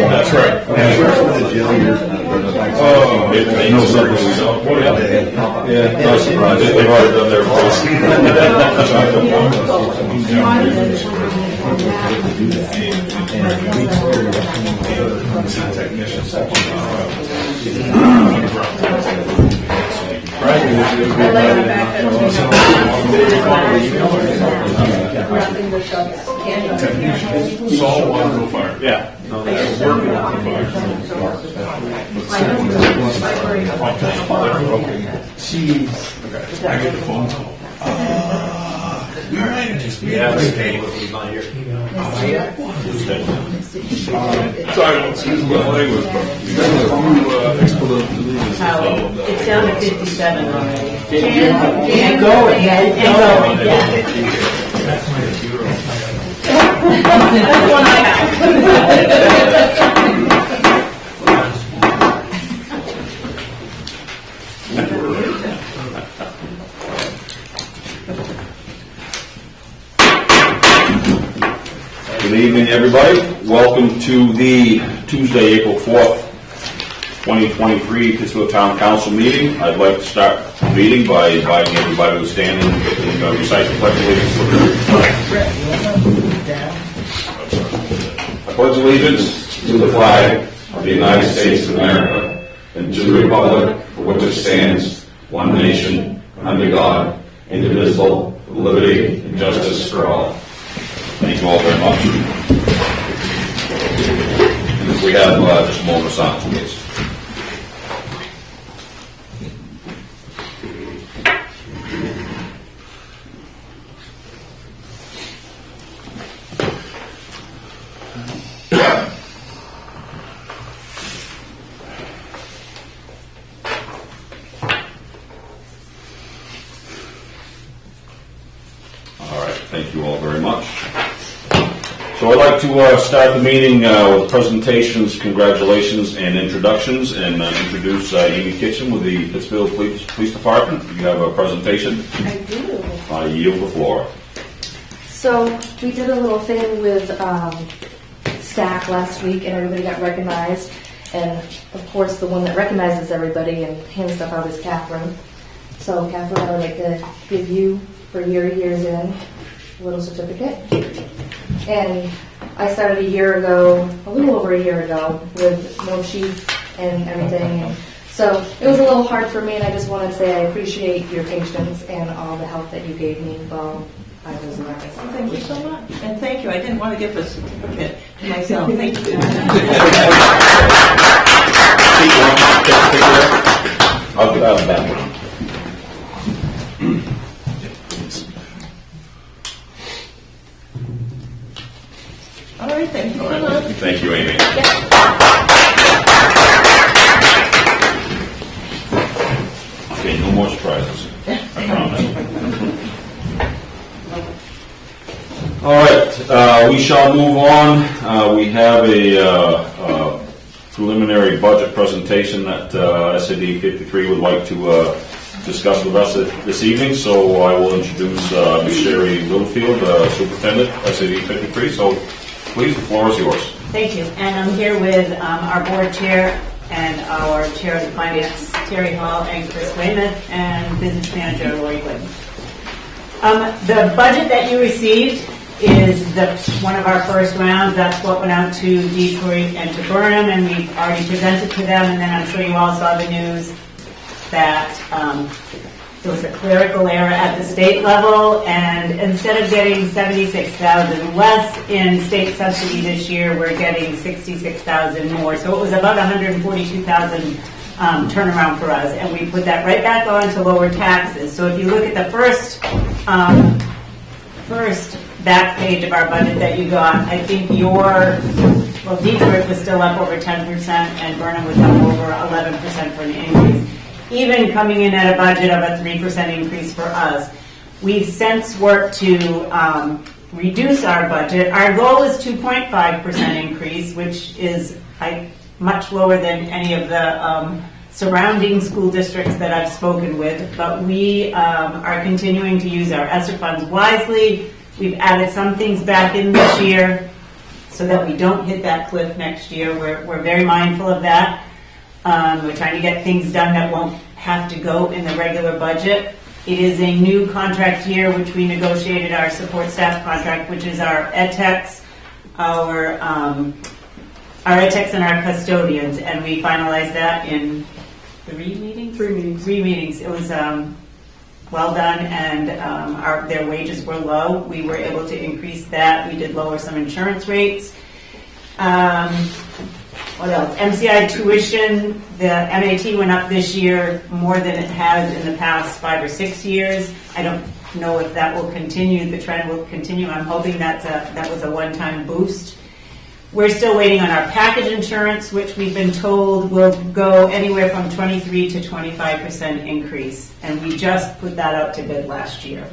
That's right. Yeah, no surprise. They've already done their Salt, water, no fire. Yeah. No, they're working on the fire. Jeez. I get the phone call. You're right. Yeah, it's okay. He's not here. Sorry, excuse my language, but It's down to 57 already. And going. That's one I have. Good evening, everybody. Welcome to the Tuesday, April 4th, 2023 Pittsfield Town Council meeting. I'd like to start the meeting by inviting everybody to stand and recite the Pledge of Allegiance. I pledge allegiance to the flag of the United States of America and to the republic for which it stands, one nation, under God, indivisible, with liberty and justice for all. Thank you all very much. And if we have just a moment of silence, please. All right, thank you all very much. So I'd like to start the meeting with presentations, congratulations, and introductions, and introduce Amy Kitchen with the Pittsfield Police Department. You have a presentation. I do. I yield the floor. So we did a little thing with STAC last week, and everybody got recognized. And of course, the one that recognizes everybody and hands stuff out is Catherine. So Catherine, I would like to give you, for your years in, a little certificate. And I started a little over a year ago, with no chief and everything. And so it was a little hard for me, and I just want to say I appreciate your patience and all the help that you gave me while I was learning. Thank you so much. And thank you. I didn't want to give a certificate to myself. Thank you. I'll get out of that one. All right, thank you so much. Thank you, Amy. Okay, no more surprises. I promise. All right, we shall move on. We have a preliminary budget presentation that SAD 53 would like to discuss with us this evening, so I will introduce Ms. Sherry Littlefield, Superintendent, SAD 53. So please, the floor is yours. Thank you. And I'm here with our board chair and our chair of the finance, Terry Hall, and Chris Weymouth, and business manager, Lori Glidden. The budget that you received is one of our first rounds. That's what went out to Detroit and to Burnham, and we've already presented to them. And then I'm sure you all saw the news that there was a clerical error at the state level, and instead of getting $76,000 less in state subsidy this year, we're getting $66,000 more. So it was about $142,000 turnaround for us, and we put that right back on to lower taxes. So if you look at the first back page of our budget that you got, I think Detroit was still up over 10%, and Burnham was up over 11% for an increase. Even coming in at a budget of a 3% increase for us. We've since worked to reduce our budget. Our goal is 2.5% increase, which is much lower than any of the surrounding school districts that I've spoken with, but we are continuing to use our ESSER funds wisely. We've added some things back in this year so that we don't hit that cliff next year. We're very mindful of that. We're trying to get things done that won't have to go in the regular budget. It is a new contract year, which we negotiated our support staff contract, which is our ed techs, our ed techs and our custodians, and we finalized that in 3 meetings? 3 meetings. 3 meetings. It was well done, and their wages were low. We were able to increase that. We did lower some insurance rates. What else? MCI tuition, the MAT went up this year more than it has in the past 5 or 6 years. I don't know if that will continue. The trend will continue. I'm hoping that was a one-time boost. We're still waiting on our package insurance, which we've been told will go anywhere from 23 to 25% increase. And we just put that out to bid last year.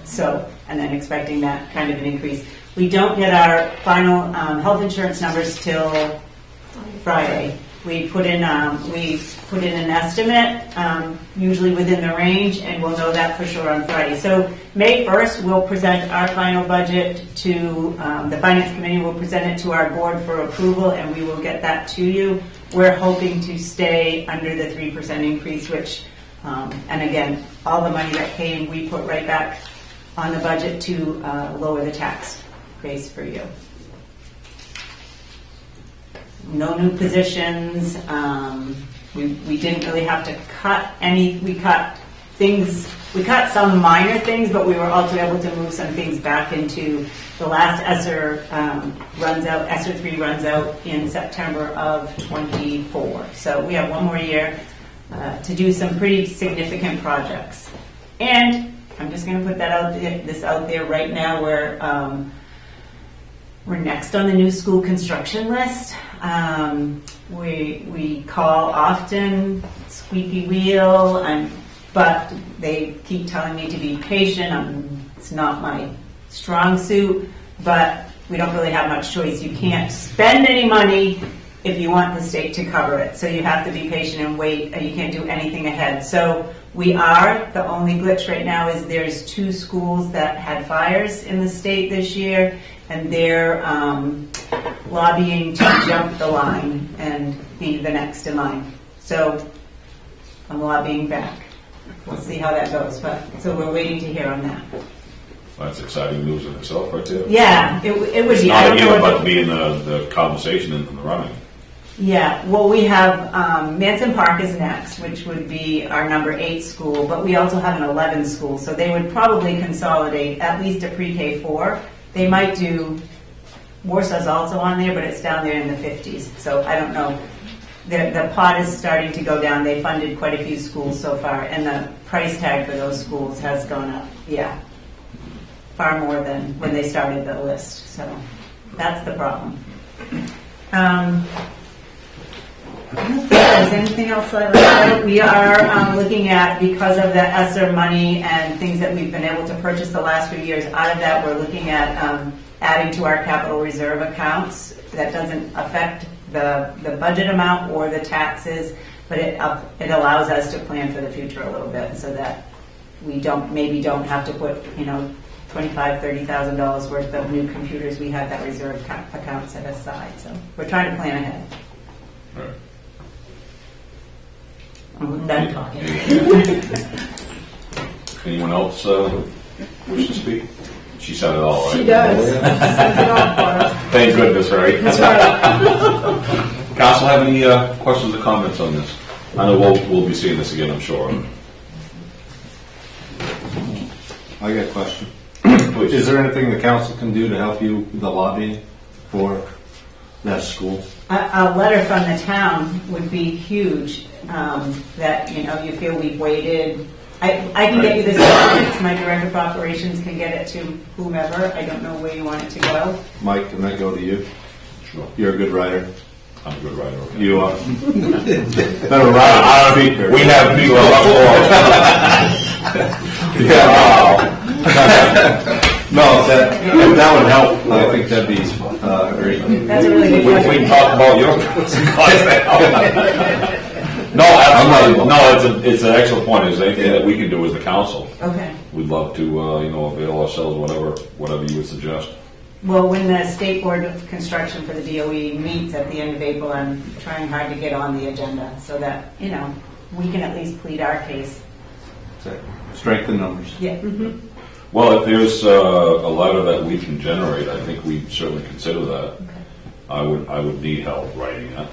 And then expecting that kind of an increase. We don't get our final health insurance numbers till Friday. We put in an estimate, usually within the range, and we'll know that for sure on Friday. So May 1st, we'll present our final budget to the Finance Committee. Will present it to our board for approval, and we will get that to you. We're hoping to stay under the 3% increase, which, and again, all the money that came, we put right back on the budget to lower the tax base for you. No new positions. We didn't really have to cut any. We cut some minor things, but we were also able to move some things back into the last ESSER ESSER 3 runs out in September of 24. So we have one more year to do some pretty significant projects. And I'm just going to put this out there right now. We're next on the new school construction list. We call often, squeaky wheel, but they keep telling me to be patient. It's not my strong suit, but we don't really have much choice. You can't spend any money if you want the state to cover it. So you have to be patient and wait, and you can't do anything ahead. So the only glitch right now is there's 2 schools that had fires in the state this year, and they're lobbying to jump the line and be the next in line. So I'm lobbying back. We'll see how that goes. So we're waiting to hear on that. That's exciting news in itself, right there. Yeah, it would be. It's not even about being the conversation in the running. Yeah, well, we have Manson Park is next, which would be our number 8 school, but we also have an 11 school, so they would probably consolidate at least a pre-K 4. They might do, Warsaw's also on there, but it's down there in the 50s, so I don't know. The pot is starting to go down. They funded quite a few schools so far, and the price tag for those schools has gone up, far more than when they started the list, so that's the problem. If there's anything else I would say, we are looking at, because of the ESSER money and things that we've been able to purchase the last few years, out of that we're looking at adding to our capital reserve accounts. That doesn't affect the budget amount or the taxes, but it allows us to plan for the future a little bit, so that we don't have to put, $25,000-$30,000 worth of new computers. We had that reserve account set aside, so we're trying to plan ahead. All right. I'm done talking. Anyone else wish to speak? She said it all, right? She does. She says it all for us. Thank goodness, right? That's right. Council, have any questions or comments on this? I know we'll be seeing this again, I'm sure. I got a question. Please. Is there anything the council can do to help you with the lobbying for that school? A letter from the town would be huge, that, you feel we've waited. I can get you this document. My director of operations can get it to whomever. I don't know where you want it to go. Mike, can that go to you? Sure. You're a good writer. I'm a good writer. Okay. You are. Better writer. We have people up for Yeah. No, that would help. I think that'd be great. That's a really good We question. can talk about your No, absolutely. No, it's an excellent point. Is there anything that we can do as the council? Okay. We'd love to, avail ourselves, whatever you would suggest. Well, when the State Board of Construction for the DOE meets at the end of April, I'm trying hard to get on the agenda so that, we can at least plead our case. Strength in numbers. Yeah. Well, if there's a letter that we can generate, I think we'd certainly consider that. Okay. I would need help writing it.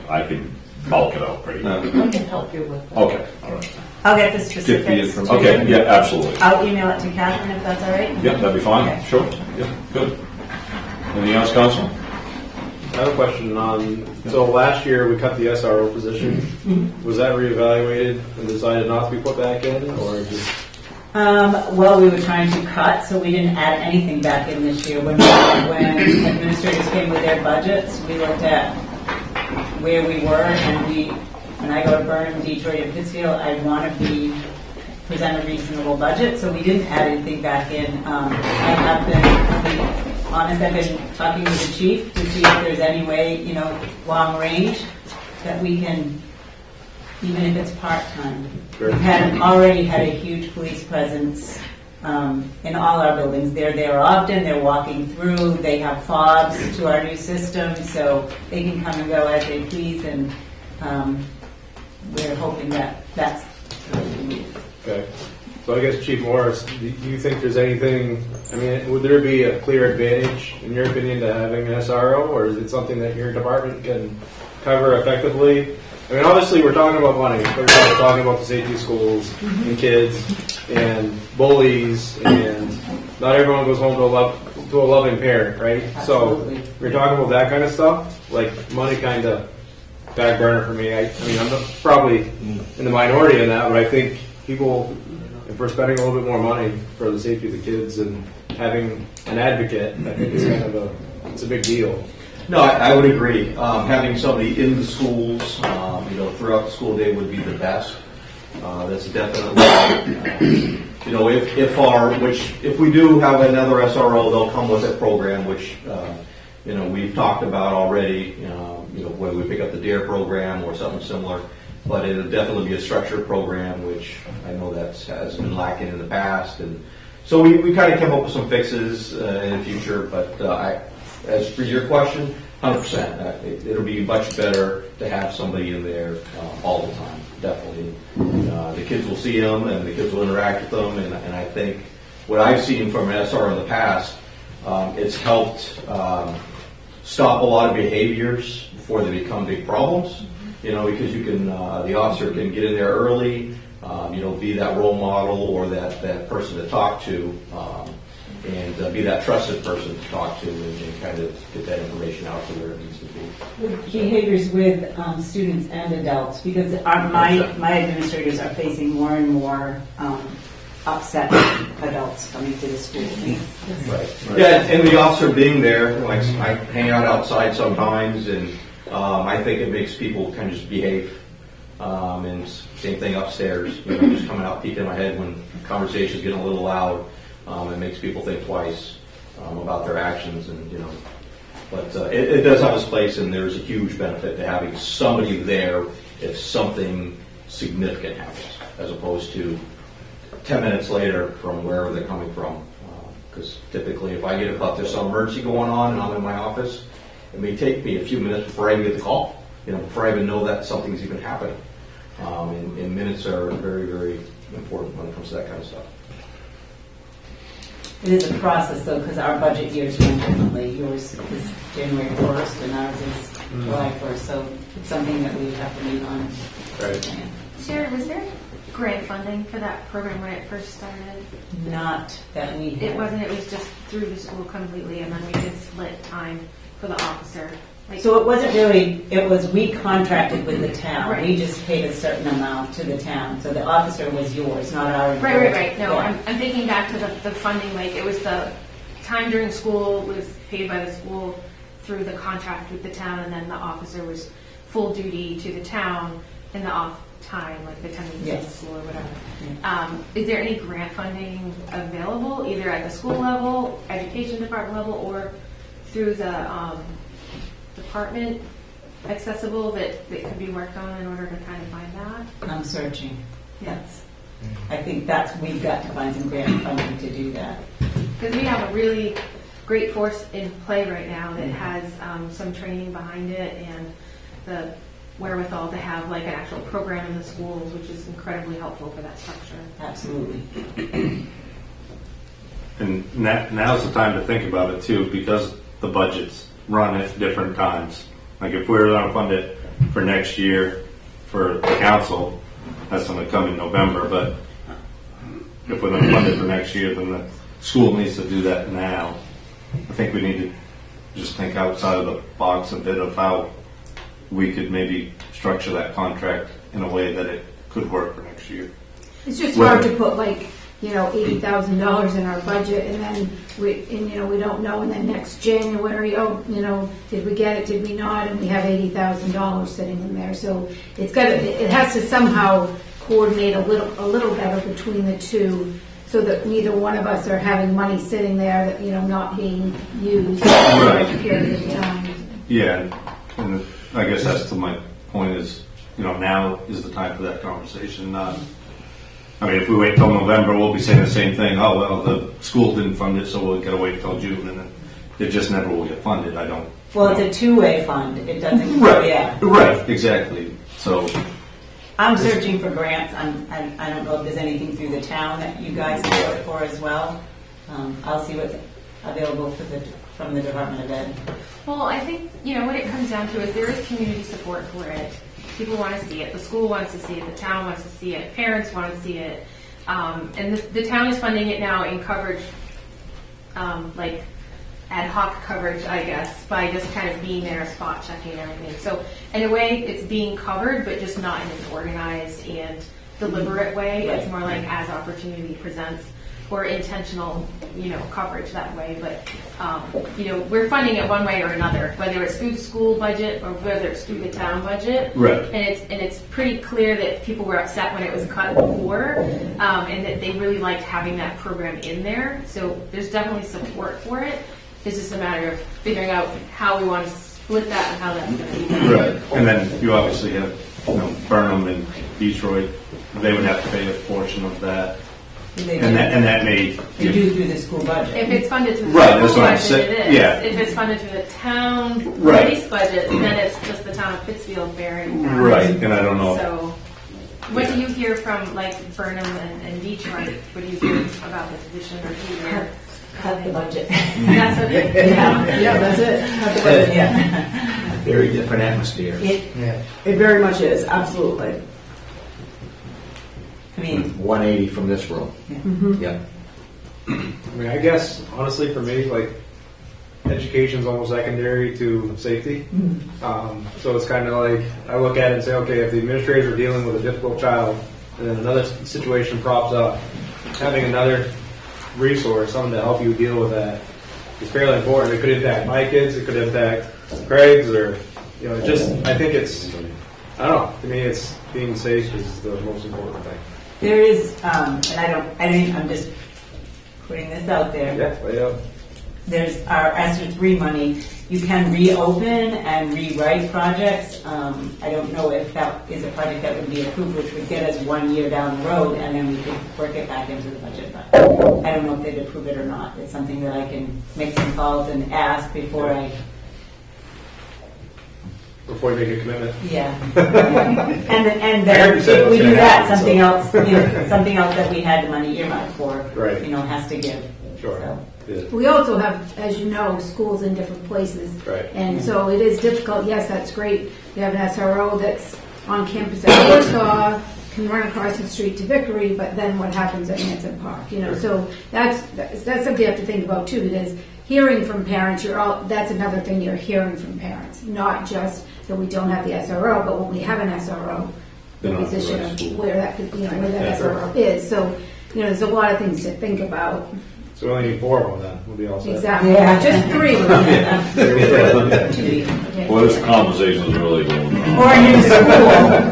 I could bulk it out pretty good. I can help you with that. Okay, all right. I'll get the Get the specifics. information. to Okay, you. yeah, absolutely. I'll email it to Catherine if that's all right. Yeah, that'd be fine. Okay. Sure. Yeah, good. Anything else, Council? I have a question on, so last year we cut the SRO position. Was that reevaluated and decided not to be put back in, or just? Well, we were trying to cut, so we didn't add anything back in this year. When administrators came with their budgets, we looked at where we were, and when I go to Burnham, Detroit, and Pittsfield, I want to present a reasonable budget, so we didn't add anything back in. I have been, to be honest, I've been talking with the chief to see if there's any way, long range, that we can, even if it's part-time. Sure. We've already had a huge police presence in all our buildings. They're there often, they're walking through, they have fobs to our new system, so they can come and go as they please, and we're hoping that that's what we need. Okay. So I guess Chief Morris, do you think there's anything, would there be a clear advantage, in your opinion, to having an SRO, or is it something that your department can cover effectively? Obviously we're talking about money. We're talking about the safety of schools and kids and bullies, and not everyone goes home to a loving parent, right? Absolutely. So we're talking about that kind of stuff. Like money kind of back burner for me. I'm probably in the minority in that, but I think people, if we're spending a little bit more money for the safety of the kids and having an advocate, I think it's kind of it's a big deal. No, I would agree. Having somebody in the schools, throughout the school day would be the best. That's definitely, if we do have another SRO, they'll come with a program which, we've talked about already. Whether we pick up the DARE program or something similar, but it'll definitely be a structured program, which I know has been lacking in the past, and so we kind of came up with some fixes in the future. But as for your question, 100%. It'll be much better to have somebody in there all the time, definitely. The kids will see them, and the kids will interact with them, and I think what I've seen from an SR in the past, it's helped stop a lot of behaviors before they become big problems, because you can, the officer can get in there early, be that role model or that person to talk to, and be that trusted person to talk to, and kind of get that information out to where it needs to be. Behaviors with students and adults, because my administrators are facing more and more upset adults coming to the school. Right. Yeah, and the officer being there, like I hang out outside sometimes, and I think it makes people kind of just behave. And same thing upstairs, just coming out peeking my head when conversations get a little loud. It makes people think twice about their actions, and but it does have its place, and there's a huge benefit to having somebody there if something significant happens, as opposed to 10 minutes later from wherever they're coming from. Because typically, if I get about there's some emergency going on and I'm in my office, it may take me a few minutes before I even get the call, before I even know that something's even happening. And minutes are very, very important when it comes to that kind of stuff. It is a process though, because our budget years run differently. Yours is January 1st and ours is July 1st, so it's something that we have to meet on. Right. Sherry, was there grant funding for that program when it first started? Not that we have. It wasn't, it was just through the school completely, and then we did split time for the officer. Like, So it wasn't really, it was, we contracted with the town. Right. We just paid a certain amount to the town. So the officer was yours, not ours. Right. No, Yeah. I'm thinking back to the funding, like it was the time during school was paid by the school through the contract with the town, and then the officer was full duty to the town in the off time, like the 10 weeks of Yes. school or whatever. Is there any grant funding available, either at the school level, education department level, or through the department accessible that could be worked on in order to kind of find that? I'm searching. Yes. I think we've got to find some grant funding to do that. Because we have a really great force in play right now that has some training behind it and the wherewithal to have like an actual program in the schools, which is incredibly helpful for that structure. Absolutely. And now's the time to think about it too, because the budgets run at different times. Like if we're going to fund it for next year for the council, that's going to come in November. But if we're going to fund it for next year, then the school needs to do that now. I think we need to just think outside of the box a bit of how we could maybe structure that contract in a way that it could work for next year. It's just hard to put like, $80,000 in our budget and then we don't know, and then next January, did we get it, did we not, and we have $80,000 sitting in there. So it has to somehow coordinate a little better between the two, so that neither one of us are having money sitting there that, not being used for a period of time. Yeah, and I guess that's to my point is, now is the time for that conversation. If we wait till November, we'll be saying the same thing. Oh, well, the school didn't fund it, so we'll get to wait till June, and then it just never will get funded. I don't. Well, it's a two-way fund. It doesn't. Right. Yeah. Right. Exactly. So. I'm searching for grants. I don't know if there's anything through the town that you guys can work for as well. I'll see what's available from the Department of Ed. Well, I think, what it comes down to is there is community support for it. People want to see it. The school wants to see it. The town wants to see it. Parents want to see it. And the town is funding it now in coverage, like ad hoc coverage, I guess, by just kind of being there, spot checking everything. So in a way, it's being covered, but just not in an organized and deliberate way. It's more like as opportunity presents, or intentional, coverage that way. But, we're funding it one way or another, whether it's through the school budget or whether it's through the town budget. Right. And it's pretty clear that people were upset when it was cut before, and that they really liked having that program in there. So there's definitely support for it. It's just a matter of figuring out how we want to split that and how that's going to be done. Right. And then you obviously have, Burnham and Detroit. They would have to pay a portion of that. And that may. They do through the school budget. If it's funded to the Right, school that's what I'm budget, saying. it is. Yeah. If it's funded to the town Right. police budget, then it's just the town of Pittsfield bearing that. Right. And I don't know. So, what do you hear from like Burnham and Detroit? What do you hear about the position or who they're Cut the budget. That's what they Yeah, that's it. Cut the budget, yeah. Very different atmosphere. It very much is, absolutely. I mean, 180 from this room. Yeah. I guess, honestly, for me, like, education's almost secondary to safety. So it's kind of like, I look at it and say, okay, if the administrators are dealing with a difficult child, and then another situation props up, having another resource, something to help you deal with that, is fairly important. It could impact my kids, it could impact Craig's, or, I think it's, I don't know, to me it's being safe is the most important thing. there is, and I'm just putting this out there. Yeah, there's our ESSER 3 money, you can reopen and rewrite projects. I don't know if that is a project that would be approved, which would get us 1 year down the road, and then we could work it back into the budget. But I don't know if they'd approve it or not. It's something that I can make some calls and ask before I, Before you make a commitment. yeah. And then if we do that, something else, something else that we had the money earmarked for, Right. has to give. Sure. So. Yeah. We also have, as you know, schools in different places. Right. And so it is difficult. Yes, that's great. We have an SRO that's on campus at Warsaw, can run across the street to Vickery, but then what happens at Hanson Park? So that's something you have to think about too, because hearing from parents, that's another thing you're hearing from parents, not just that we don't have the SRO, but when we have an SRO, the They're not position the right school. of where that SRO is. So, there's a lot of things to think about. So we only need 4 of them then. We'll be all set. Exactly. Yeah. Just 3 would be enough. Well, this conversation is really going on. Or a new school.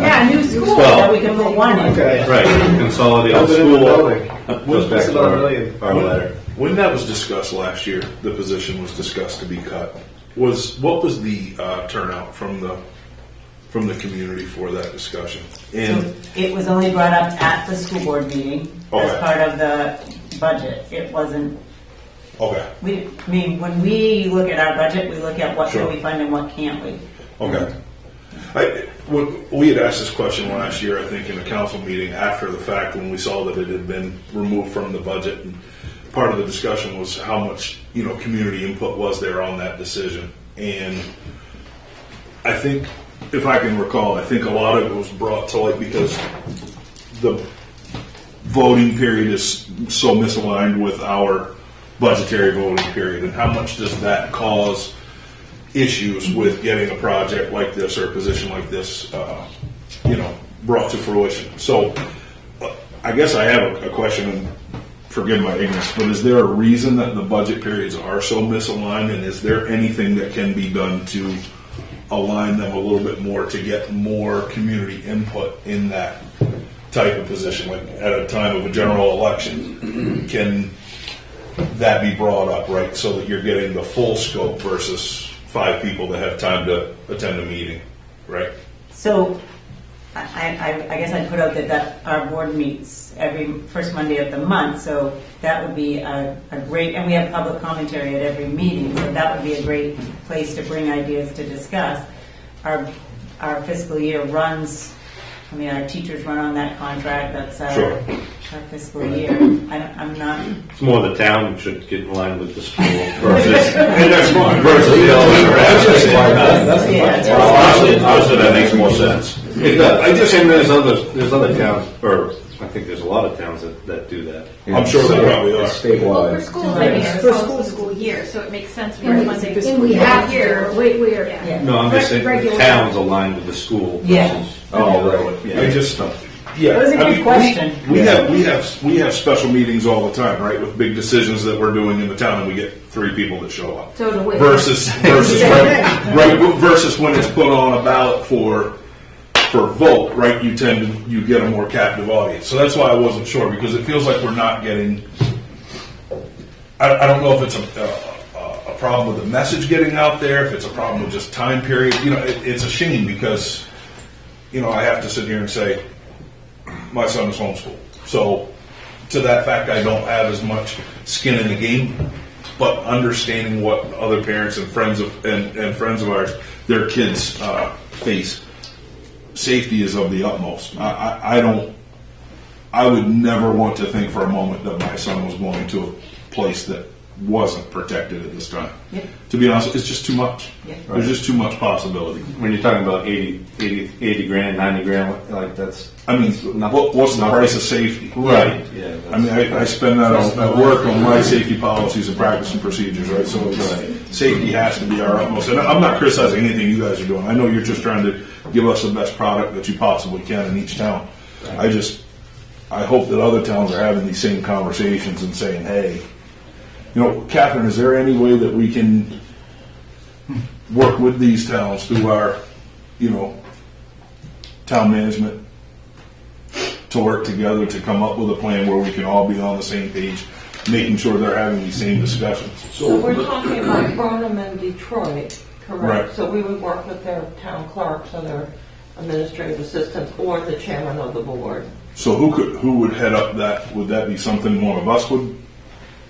Yeah, new school. That we can put one in. Okay. Right, consolidate Build it in the school. building. Goes back That's to about a million. our letter. When that was discussed last year, the position was discussed to be cut. What was the turnout from the community for that discussion? And It was only brought up at the school board meeting as Okay. part of the budget. It wasn't, okay, when we look at our budget, we look at what Sure. can we fund and what can't we. okay. We had asked this question last year, I think, in a council meeting after the fact when we saw that it had been removed from the budget. And part of the discussion was how much community input was there on that decision. And I think, if I can recall, I think a lot of it was brought to light because the voting period is so misaligned with our budgetary voting period, and how much does that cause issues with getting a project like this or a position like this, brought to fruition. So, I guess I have a question, and forgive my ignorance, but is there a reason that the budget periods are so misaligned, and is there anything that can be done to align them a little bit more to get more community input in that type of position, like at a time of a general election? Can that be brought up, right, so that you're getting the full scope versus 5 people that have time to attend a meeting, right? So I guess I'd put out that our board meets every first Monday of the month, so that would be a great, and we have public commentary at every meeting, so that would be a great place to bring ideas to discuss. Our fiscal year runs, our teachers run on that contract, that's Sure. our fiscal year. I'm not, It's more the town should get in line with the school versus, And that's fine. versus the elementary. Honestly, that makes more sense. It does. I just think there's other towns, or I think there's a lot of towns that do that. I'm sure they probably are. It's For statewide. school Right. year, For it's school- also school year, so it makes sense for And Monday. we have Year. to, we're, Yeah. No, I'm just saying the Regular. towns aligned with the school Yeah. versus. Oh, right. Yeah. I just, yeah. That was a I good mean, question. We have special meetings all the time, right, with big decisions that we're doing in the town, and we get 3 people that show up. so do we. Versus versus when it's put on a ballot for vote, right? You get a more captive audience. So that's why I wasn't sure, because it feels like we're not getting. I don't know if it's a problem with the message getting out there, if it's a problem with just time period. It's a shame because, I have to sit here and say, my son is homeschooled. So to that fact, I don't have as much skin in the game, but understanding what other parents and friends of ours, their kids face, safety is of the utmost. I would never want to think for a moment that my son was going to a place that wasn't protected at this time. Yep. To be honest, it's just too much. Yep. There's just too much possibility. When you're talking about 80 grand, 90 grand, like that's. I mean, what's the price of safety? Right, yeah. I mean, I spend that on work on my safety policies and practice and procedures, right? So safety has to be our utmost. And I'm not criticizing anything you guys are doing. I know you're just trying to give us the best product that you possibly can in each town. I hope that other towns are having these same conversations and saying, hey, Catherine, is there any way that we can work with these towns through our, town management to work together to come up with a plan where we can all be on the same page making sure they're having these same discussions. So we're talking about Burnham and Detroit, correct? Right. So we would work with their town clerks or their administrative assistants or the chairman of the board. So who would head up that? Would that be something one of us would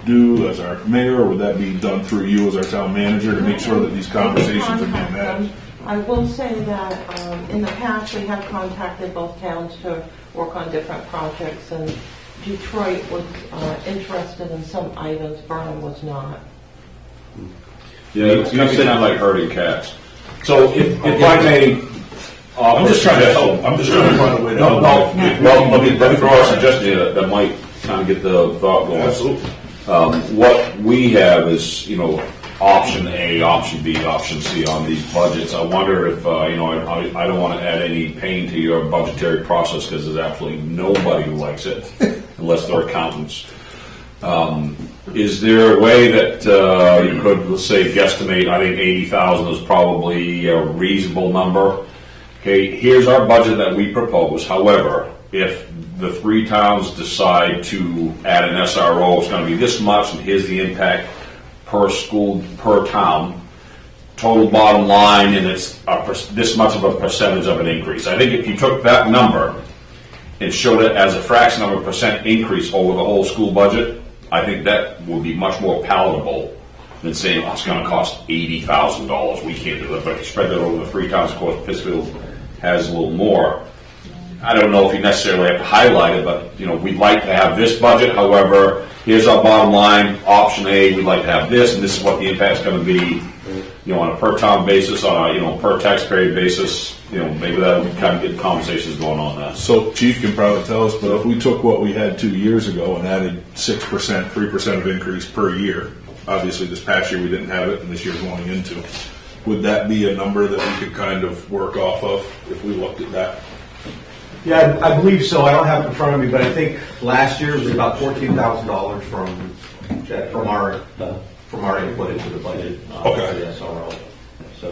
do as our mayor, or would that be done through you as our town manager to make sure that these conversations are being had? I will say that in the past, we have contacted both towns to work on different projects, and Detroit was interested in some items, Burnham was not. Yeah, it's kind of like herding cats. So if I may, I'm just trying to help. I'm just trying to find a way to help. Well, let me throw a suggestion that might kind of get the thought going. Absolutely. What we have is, option A, option B, option C on these budgets. I wonder if, I don't want to add any pain to your budgetary process because there's absolutely nobody who likes it unless they're accountants. Is there a way that you could, let's say, guesstimate? I think 80,000 is probably a reasonable number. Okay, here's our budget that we propose. However, if the three towns decide to add an SRO, it's going to be this much, and here's the impact per school, per town, total bottom line, and it's this much of a percentage of an increase. I think if you took that number and showed it as a fraction of a percent increase over the whole school budget, I think that would be much more palatable than saying, oh, it's going to cost $80,000. We can't do that. But if you spread that over the three towns, of course, Pittsfield has a little more. I don't know if you necessarily have to highlight it, but we'd like to have this budget. However, here's our bottom line. Option A, we'd like to have this, and this is what the impact's going to be. On a per town basis, on a per taxpayer basis. Maybe that would kind of get conversations going on that. So Chief can probably tell us, but if we took what we had 2 years ago and added 6%, 3% of increase per year, obviously this past year we didn't have it, and this year's going into, would that be a number that we could kind of work off of if we looked at that? Yeah, I believe so. I don't have it in front of me, but I think last year was about $14,000 from our input into the budget. Okay. For the SRO. So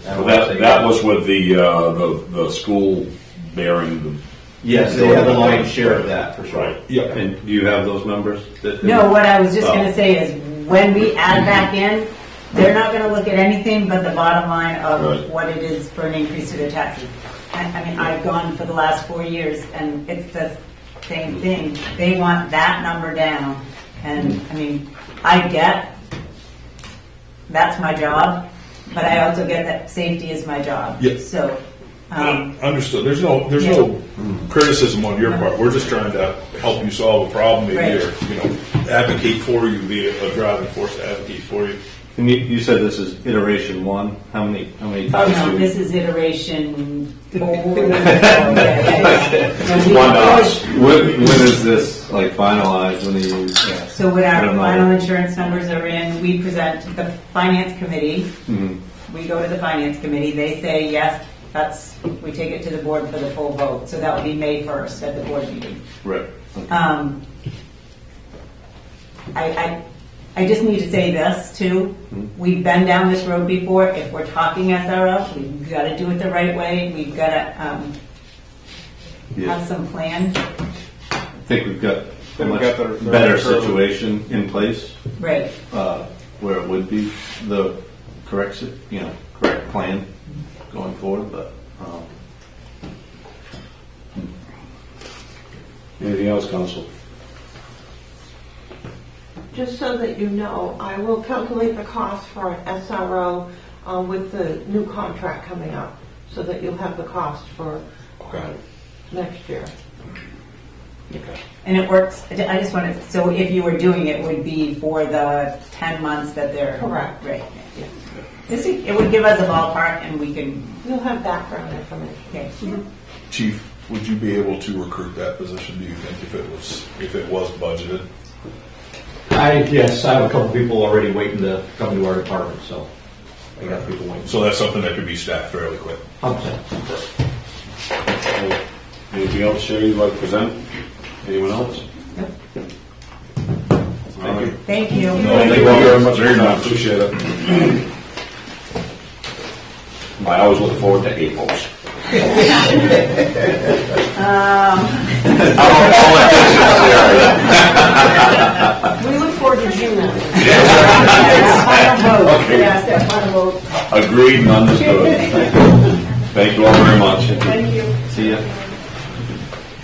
that was with the school bearing the. Yes, they have a lion's share of that for sure. Right. Yeah. And do you have those numbers? No, what I was just going to say is when we add back in, they're not going to look at anything but the bottom line of Right. what it is for an increase to their taxes. I mean, I've gone for the last 4 years and it's the same thing. They want that number down. And I mean, I get that's my job, but I also get that safety is my job. Yes. So, Understood. There's no criticism on your part. We're just trying to help you solve a problem, maybe, Right. or advocate for you, be a driving force to advocate for you. And you said this is iteration 1. How many oh times? no, this is iteration 4. One to us. When is this finalized? When do you? Yeah. So when I our don't know. final insurance numbers are in, we present to the finance committee. Mhm. We go to the finance committee. They say, yes, we take it to the board for the full vote. So that would be May 1st at the board meeting. Right. I just need to say this too. We've been down this road before. If we're talking SRO, we've got to do it the right way. We've got to have some plan. I think we've got a much got the better right curve. situation in place Right. where it would be the correct plan going forward. But Anything else, Council? Just so that you know, I will calculate the cost for an SRO with the new contract coming up, so that you'll have the cost for next year. Okay. And it works, I just want to, so if you were doing it, would be for the 10 months that they're. Correct. Right. Yeah. It would give us a ballpark and we can, You'll have background information. okay. Chief, would you be able to recruit that position, do you think, if it was budgeted? Yes, I have a couple people already waiting to come to our department, so I got people waiting. So that's something that could be staffed fairly quick. 100%. Anything else, Sherry, you'd like to present? Anyone else? Nope. All right. Thank you. Thank you very much. Very much. Appreciate it. I always look forward to April's. We agreed, and understood. Thank you all very much. Thank you. See ya.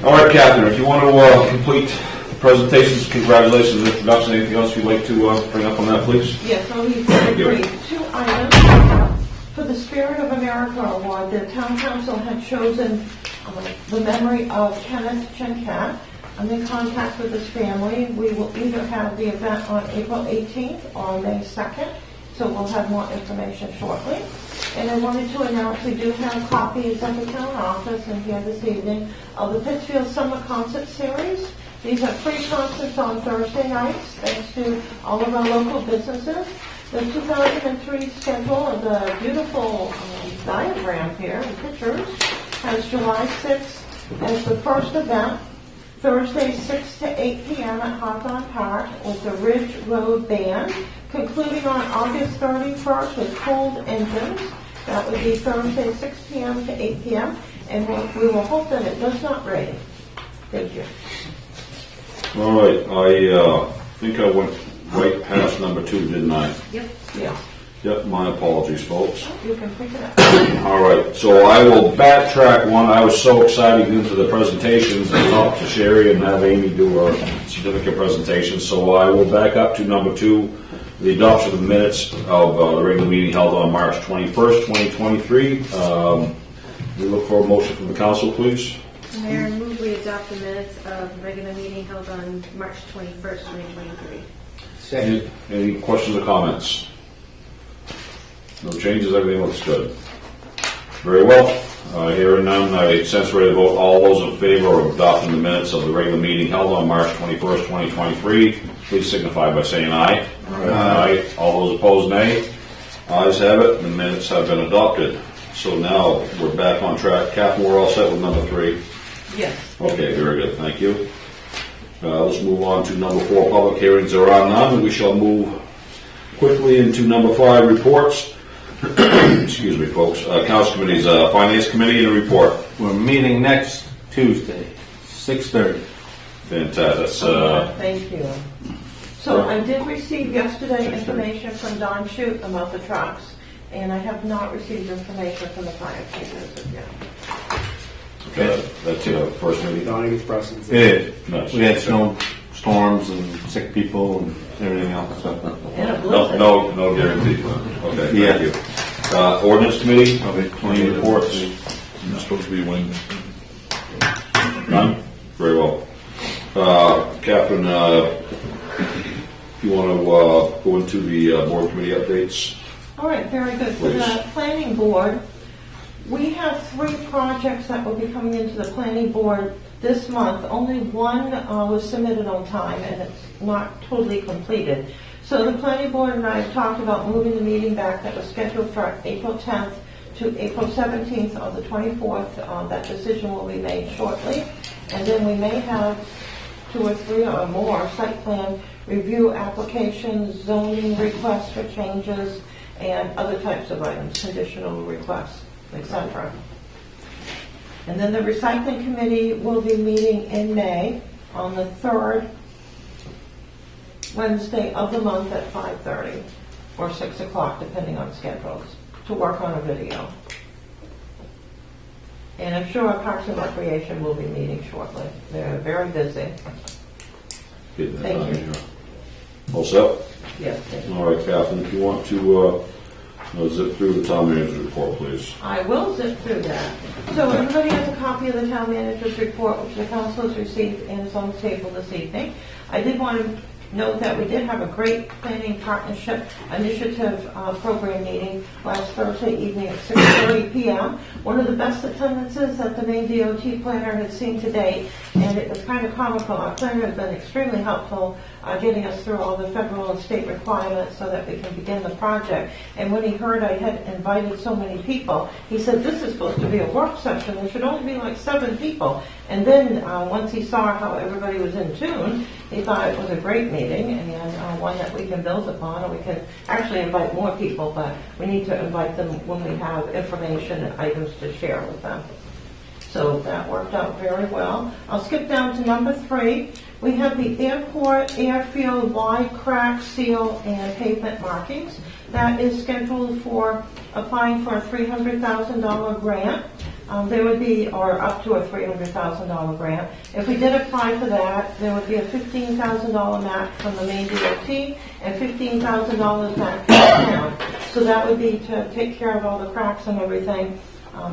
All right, Catherine, if you want to complete the presentations, congratulations, introduction, anything else you'd like to bring up on that, please? Yes, I'll be very brief. 2 items. For the Spirit of America Award, the Town Council had chosen the memory of Kenneth Chencat. I'm in contact with his family. We will either have the event on April 18th or May 2nd, so we'll have more information shortly. And I wanted to announce we do have copies at the town office and here this evening of the Pittsfield Summer Concert Series. These are free concerts on Thursday nights, thanks to all of our local businesses. The 2003 schedule of the beautiful diagram here, the pictures, has July 6th as the first event. Thursday, 6 to 8 p.m. at Hawthorne Park with the Ridge Road Band, concluding on August 31st with Cold Engines. That would be Thursday, 6 p.m. to 8 p.m. And we will hope that it does not rain. Thank you. All right, I think I went right past number 2, didn't I? Yep. Yeah. Yep, my apologies, folks. You can pick it up. All right, so I will backtrack one. I was so excited to get into the presentations and talk to Sherry and have Amy do her certificate presentation. So I will back up to number 2, the adoption of the minutes of the regular meeting held on March 21st, 2023. We look for a motion from the council, please. Mayor, move we adopt the minutes of the regular meeting held on March 21st, 2023. Second. Any questions or comments? No changes, everything looks good. Very well. Hearing none, I sense ready to vote. All those in favor of adopting the minutes of the regular meeting held on March 21st, 2023, please signify by saying aye. Aye. All those opposed, nay. Ayes have it. The minutes have been adopted. So now we're back on track. Catherine, we're all set with number 3. Yes. Okay, very good. Thank you. Let's move on to number 4, public hearings. There are none. We shall move quickly into number 5, reports. Excuse me, folks. Council Committee's Finance Committee and a report. We're meeting next Tuesday, 6:30. Fantastic. Thank you. So I did receive yesterday information from Don Shute about the trucks, and I have not received information from the fire chief as of yet. Okay, that's your first meeting. Donnie gets precedence. It is. Nice. We had storms and sick people and everything else. And a blizzard. No guarantee. Okay, Yeah. thank you. Ordinance Committee, Okay, any reports? It's supposed to be Wednesday. None? Very well. Catherine, if you want to go into the board committee updates. All right, very good. For the planning board, we have 3 projects that will be coming into the planning board this month. Only one was submitted on time, and it's not totally completed. So the planning board and I have talked about moving the meeting back that was scheduled for April 10th to April 17th or the 24th. That decision will be made shortly. And then we may have 2 or 3 or more site plan review applications, zoning requests for changes, and other types of items, conditional requests, etc. And then the recycling committee will be meeting in May on the 3rd Wednesday of the month at 5:30 or 6 o'clock, depending on schedules, to work on a video. And I'm sure our Parks and Recreation will be meeting shortly. They're very busy. Thank you. All set? Yes, thank you. All right, Catherine, if you want to zip through the town manager's report, please. I will zip through that. So everybody has a copy of the town manager's report, which the council has received and is on the table this evening. I did want to note that we did have a great planning partnership initiative program meeting last Thursday evening at 6:30 p.m. One of the best attendances that the main DOT planner had seen to date, and it was kind of comical. Our planner has been extremely helpful getting us through all the federal and state requirements so that we can begin the project. And when he heard I had invited so many people, he said, this is supposed to be a work session. There should only be like 7 people. And then once he saw how everybody was in tune, he thought it was a great meeting and one that we can build upon. And we can actually invite more people, but we need to invite them when we have information and items to share with them. So that worked out very well. I'll skip down to number 3. We have the airport, airfield, wide crack, seal, and pavement markings. that is scheduled for applying for a $300,000 grant. There would be, or up to a $300,000 grant. If we did apply for that, there would be a $15,000 match from the Maine DOT and $15,000 match from the town. So that would be to take care of all the cracks and everything,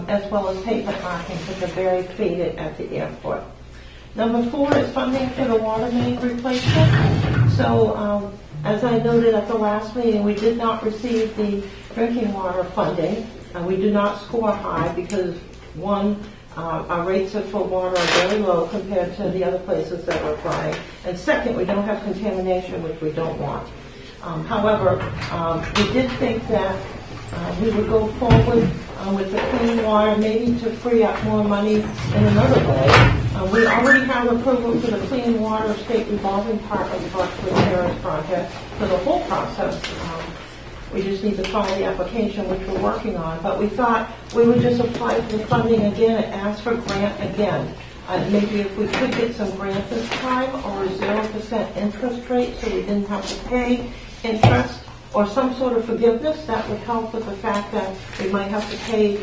as well as pavement markings, which are very faded at the airport. Number 4 is funding for the water main replacement. So, as I noted at the last meeting, we did not receive the drinking water funding. We do not score high because, one, our rates for water are very low compared to the other places that we're applying. And second, we don't have contamination, which we don't want. However, we did think that we would go forward with the clean water, maybe to free up more money in another way. We already have approval for the clean water state revolving part of the Brushwood Terrace project for the whole process. We just need to follow the application, which we're working on. But we thought we would just apply for the funding again and ask for grant again. Maybe if we could get some grant this time, or a 0% interest rate, so we didn't have to pay interest, or some sort of forgiveness that would help with the fact that we might have to pay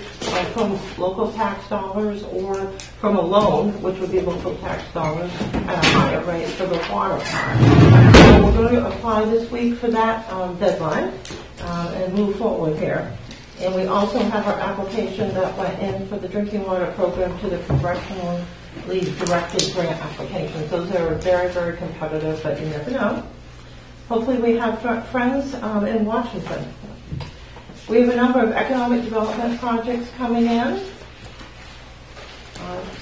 from local tax dollars or from a loan, which would be local tax dollars at a higher rate for the water part. So we're going to apply this week for that deadline and move forward here. And we also have our application that went in for the drinking water program to the congressionally directed grant applications. Those are very, very competitive, but you never know. Hopefully we have friends in Washington. We have a number of economic development projects coming in.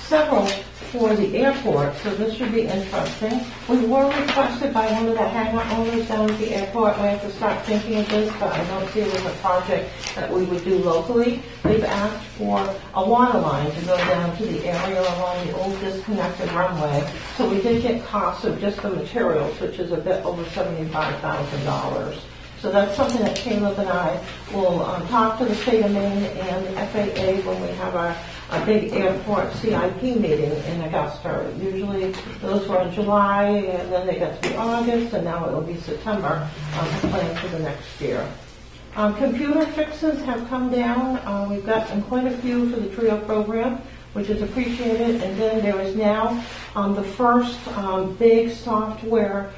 Several for the airport, so this should be interesting. We were requested by one of the hangar owners down at the airport. We have to start thinking of this, but I don't see it as a project that we would do locally. They've asked for a water line to go down to the area along the old disconnected runway. So we did get costs of just the materials, which is a bit over $75,000. So that's something that Caleb and I will talk to the state of Maine and the FAA when we have our big airport CIP meeting in Augusta. Usually those were in July, and then they got to be August, and now it will be September to plan for the next year. Computer fixes have come down. We've gotten quite a few for the TRIO program, which is appreciated. And then there is now the first big software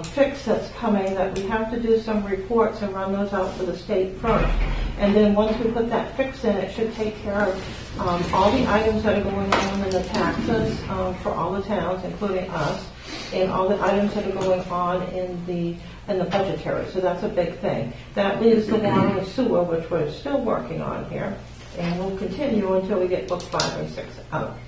fix that's coming that we have to do some reports and run those out for the state first. And then once we put that fix in, it should take care of all the items that are going on in the taxes for all the towns, including us, and all the items that are going on in the budgetary. So that's a big thing. That leaves the water and sewer, which we're still working on here, and we'll continue until we get book 5 and 6 out.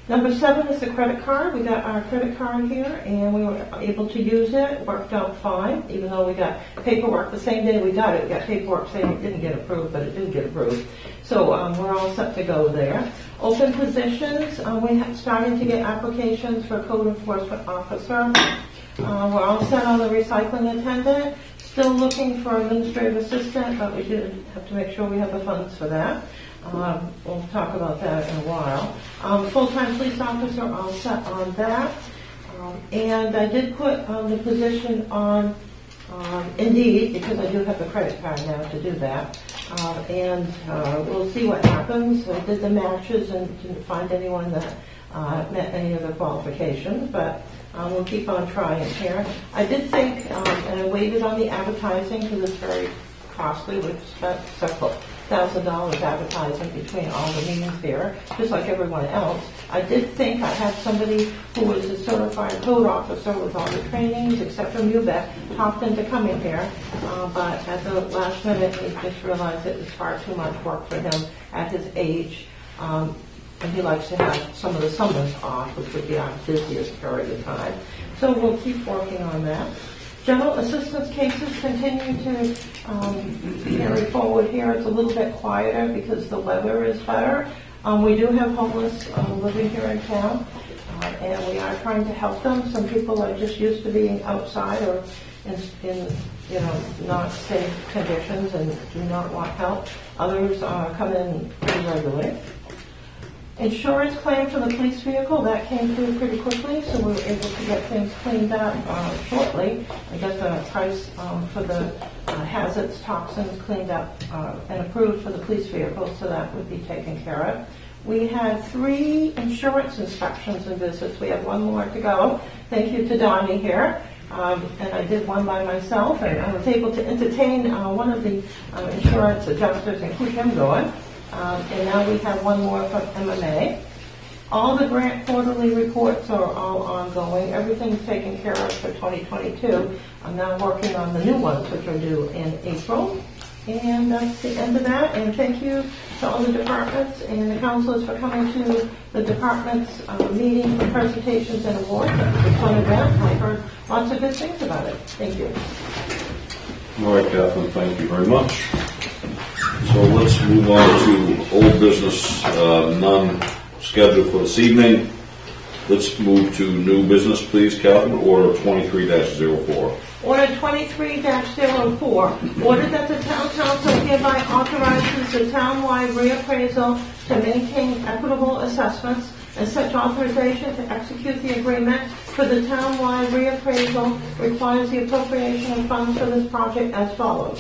Number 7 is the credit card. We got our credit card here, and we were able to use it. It worked out fine, even though we got paperwork the same day we got it. We got paperwork saying it didn't get approved, but it did get approved. So we're all set to go there. Open positions. We're starting to get applications for code enforcement officer. We're all set on the recycling attendant. Still looking for administrative assistant, but we do have to make sure we have the funds for that. We'll talk about that in a while. Full-time police officer, all set on that. And I did put the position on Indeed, because I do have the credit card now to do that. And we'll see what happens. I did the matches and didn't find anyone that met any of the qualifications, but we'll keep on trying here. I did think, and I waited on the advertising because it's very costly. We've spent several $1,000 advertising between all the meetings here, just like everyone else. I did think I had somebody who was a certified code officer with all the trainings, except from UBEC, talked into coming here, but at the last minute, he just realized it was far too much work for him at his age, and he likes to have some of the summers off, which would be our busiest period of time. So we'll keep working on that. General assistance cases continue to carry forward here. It's a little bit quieter because the weather is better. We do have homeless living here in town, and we are trying to help them. Some people are just used to being outside or in not safe conditions and do not want help. Others come in pretty regularly. Insurance claim for the police vehicle, that came through pretty quickly, so we were able to get things cleaned up shortly. I got the price for the has its toxins cleaned up and approved for the police vehicles, so that would be taken care of. We had 3 insurance inspections and visits. We have 1 more to go. Thank you to Donnie here. And I did one by myself, and I was able to entertain one of the insurance adjusters and keep him going. And now we have 1 more from MMA. All the grant quarterly reports are all ongoing. Everything's taken care of for 2022. I'm now working on the new ones, which are due in April. And that's the end of that. And thank you to all the departments and the councilors for coming to the departments' meeting for presentations and awards. It was a fun event. I heard lots of good things about it. Thank you. All right, Catherine, thank you very much. So let's move on to old business, none scheduled for this evening. Let's move to new business, please, Catherine. Order 23-04. Order 23-04, order that the town council hereby authorizes the townwide reappraisal to maintain equitable assessments, and such authorization to execute the agreement for the townwide reappraisal requires the appropriation of funds for this project as follows.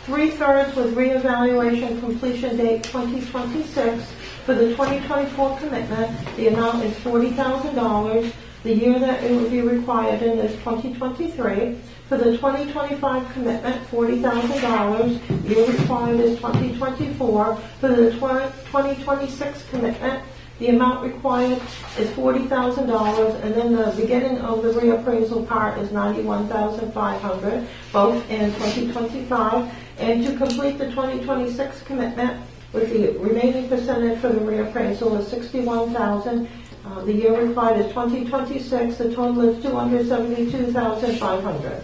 3/3 with reevaluation completion date 2026. For the 2024 commitment, the amount is $40,000. The year that it will be required in is 2023. For the 2025 commitment, $40,000. Year required is 2024. For the 2026 commitment, the amount required is $40,000, and then the beginning of the reappraisal part is $91,500, both in 2025. And to complete the 2026 commitment, with the remaining percentage for the reappraisal is $61,000. The year required is 2026. The total is $272,500.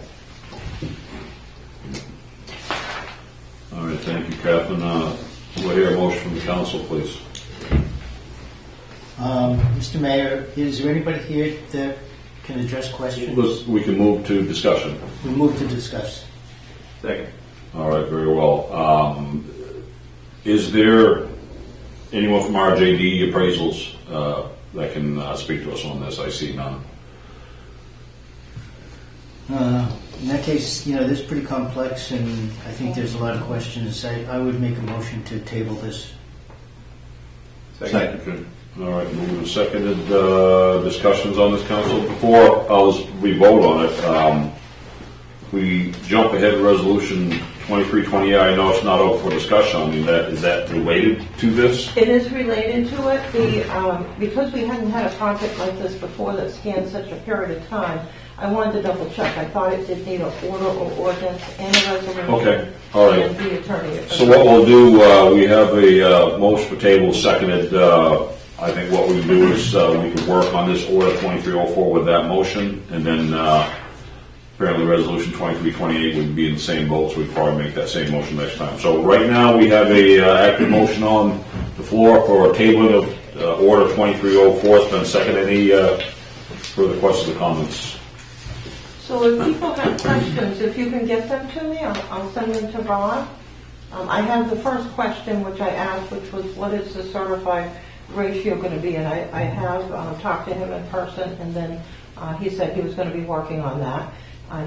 All right, thank you, Catherine. We'll hear a motion from the council, please. Mr. Mayor, is there anybody here that can address questions? We can move to discussion. We move to discuss. Second. All right, very well. Is there anyone from RJD Appraisals that can speak to us on this? I see none. In that case, this is pretty complex, and I think there's a lot of questions. I would make a motion to table this. Second. All right, moved and seconded. Discussions on this, council? Before we vote on it, we jump ahead to resolution 2328. I know it's not up for discussion. I mean, is that related to this? It is related to it. Because we hadn't had a project like this before that spanned such a period of time, I wanted to double check. I thought it did need an order or ordinance and a resolution. Okay, all right. And the attorney. So what we'll do, we have a motion for table seconded. I think what we can do is we can work on this order 2304 with that motion, and then apparently resolution 2328 would be in the same vote, so we'd probably make that same motion next time. So right now we have a active motion on the floor for a tabling of order 2304. It's been seconded. Any further questions or comments? So if people have questions, if you can get them to me, I'll send them to Rob. I have the first question, which I asked, which was, what is the certified ratio going to be? And I have talked to him in person, and then he said he was going to be working on that.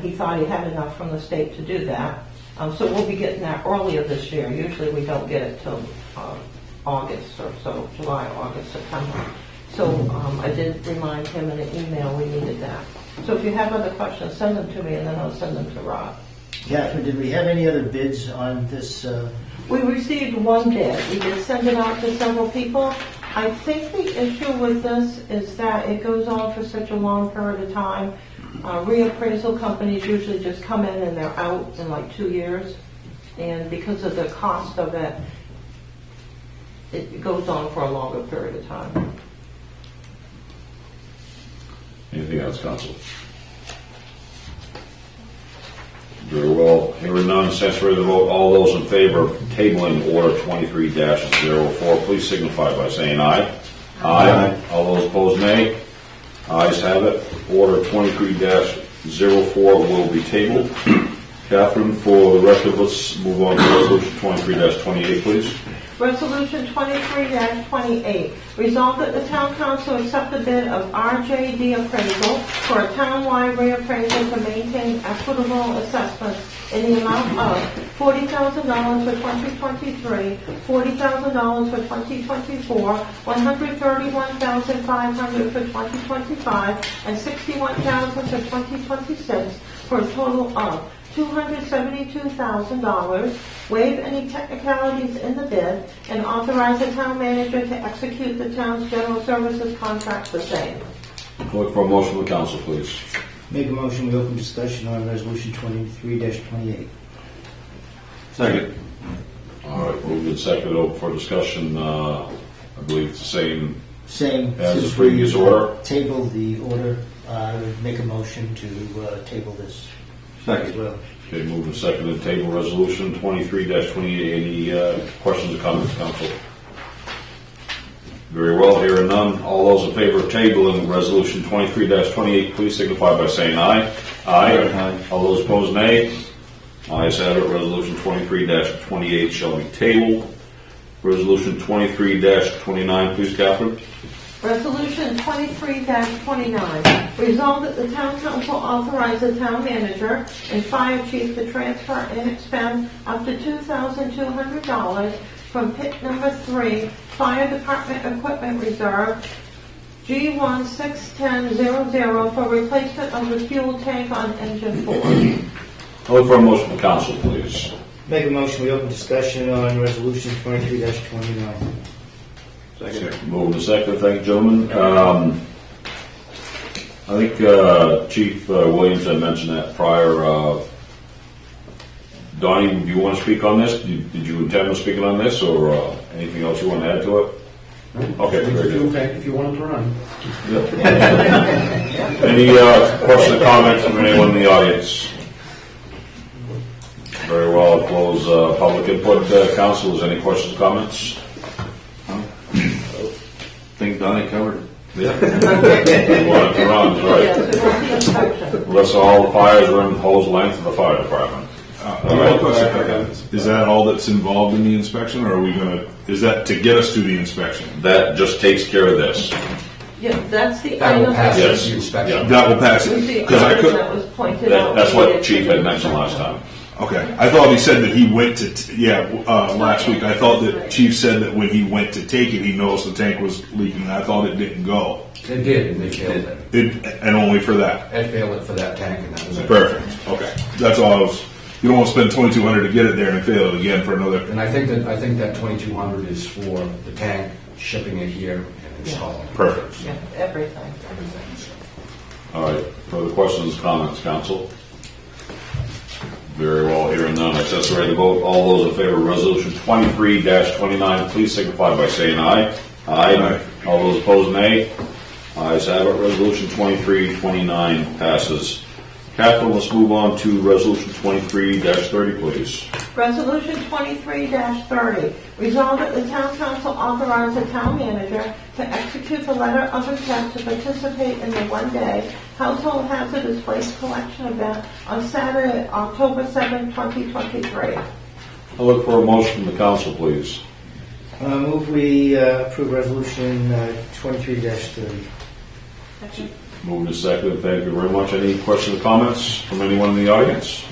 He thought he had enough from the state to do that. So we'll be getting that earlier this year. Usually we don't get it till August or so, July, August, September. So I did remind him in an email we needed that. So if you have other questions, send them to me, and then I'll send them to Rob. Catherine, did we have any other bids on this? We received 1 bid. We did send it out to several people. I think the issue with this is that it goes on for such a long period of time. Reappraisal companies usually just come in and they're out in like 2 years. And because of the cost of it, it goes on for a longer period of time. Anything else, council? Very well. Hearing none, since we're ready to vote, all those in favor of tabling order 23-04, please signify by saying aye. Aye. All those opposed, nay. Ayes have it. Order 23-04 will be tabled. Catherine, for the record, let's move on to resolution 23-28, please. Resolution 23-28. Resolved that the town council accept the bid of RJD Appraisal for a townwide reappraisal to maintain equitable assessment in the amount of $40,000 for 2023, $40,000 for 2024, $131,500 for 2025, and $61,000 for 2026, for a total of $272,000, waive any technicalities in the bid, and authorize the town manager to execute the town's general services contract the same. Look for a motion from the council, please. Make a motion, we open discussion on resolution 23-28. Second. All right, moved and seconded, open for discussion. I believe it's the same Same. as the since previous we order. Tabled the order, I would make a motion to table this as Second. well. Okay, moved and seconded, table resolution 23-28. Any questions or comments, council? Very well, hearing none. All those in favor of tabling resolution 23-28, please signify by saying aye. Aye. All those opposed, nay. Ayes have it. Resolution 23-28 shall be tabled. Resolution 23-29, please, Catherine. Resolution 23-29, resolved that the town council authorize the town manager and fire chief to transfer and expend up to $2,200 from pit number 3, Fire Department Equipment Reserve, G161000, for replacement of the fuel tank on engine 4. I'll look for a motion from council, please. Make a motion, we open discussion on resolution 23-29. Second. Moved and seconded, thank you, gentlemen. I think Chief Williams had mentioned that prior. Donnie, do you want to speak on this? Did you intend on speaking on this, or anything else you want to add to it? Okay, very good. If you want to run. Any questions or comments from anyone in the audience? Very well, I'll close public input. Councilors, any questions or comments? Think Donnie covered it. Yeah. You want it to run, right? Yes, it will be inspection. Unless all the fires are in the hose length of the fire department. One question. Is that all that's involved in the inspection, or are we gonna, is that to get us to the inspection? That just takes care of this. Yeah, that's the That will item. pass Yes. the inspection. That will pass Was it, the because I item could, that was pointed out. That's what Chief had mentioned last time. okay, I thought he said that he went to, last week, I thought that Chief said that when he went to take it, he noticed the tank was leaking, I thought it didn't go. It did, and they failed it. And only for that. It failed it for that tank, and that was it. Perfect, okay, that's all I was, you don't want to spend $2,200 to get it there and fail it again for another, And I think that 2,200 is for the tank, shipping it here, and installing it. perfect. Yeah, everything. All right, further questions, comments, council? Very well, hearing none, accessory to vote. All those in favor of resolution 23-29, please signify by saying aye. Aye. All those opposed, nay. Ayes have it, resolution 23-29 passes. Catherine, let's move on to resolution 23-30, please. Resolution 23-30, resolved that the town council authorize the town manager to execute the letter of intent to participate in the one-day household hazardous waste collection event on Saturday, October 7, 2023. I'll look for a motion from the council, please. Move we approve resolution 23-30. Moved and seconded, thank you very much. Any questions or comments from anyone in the audience?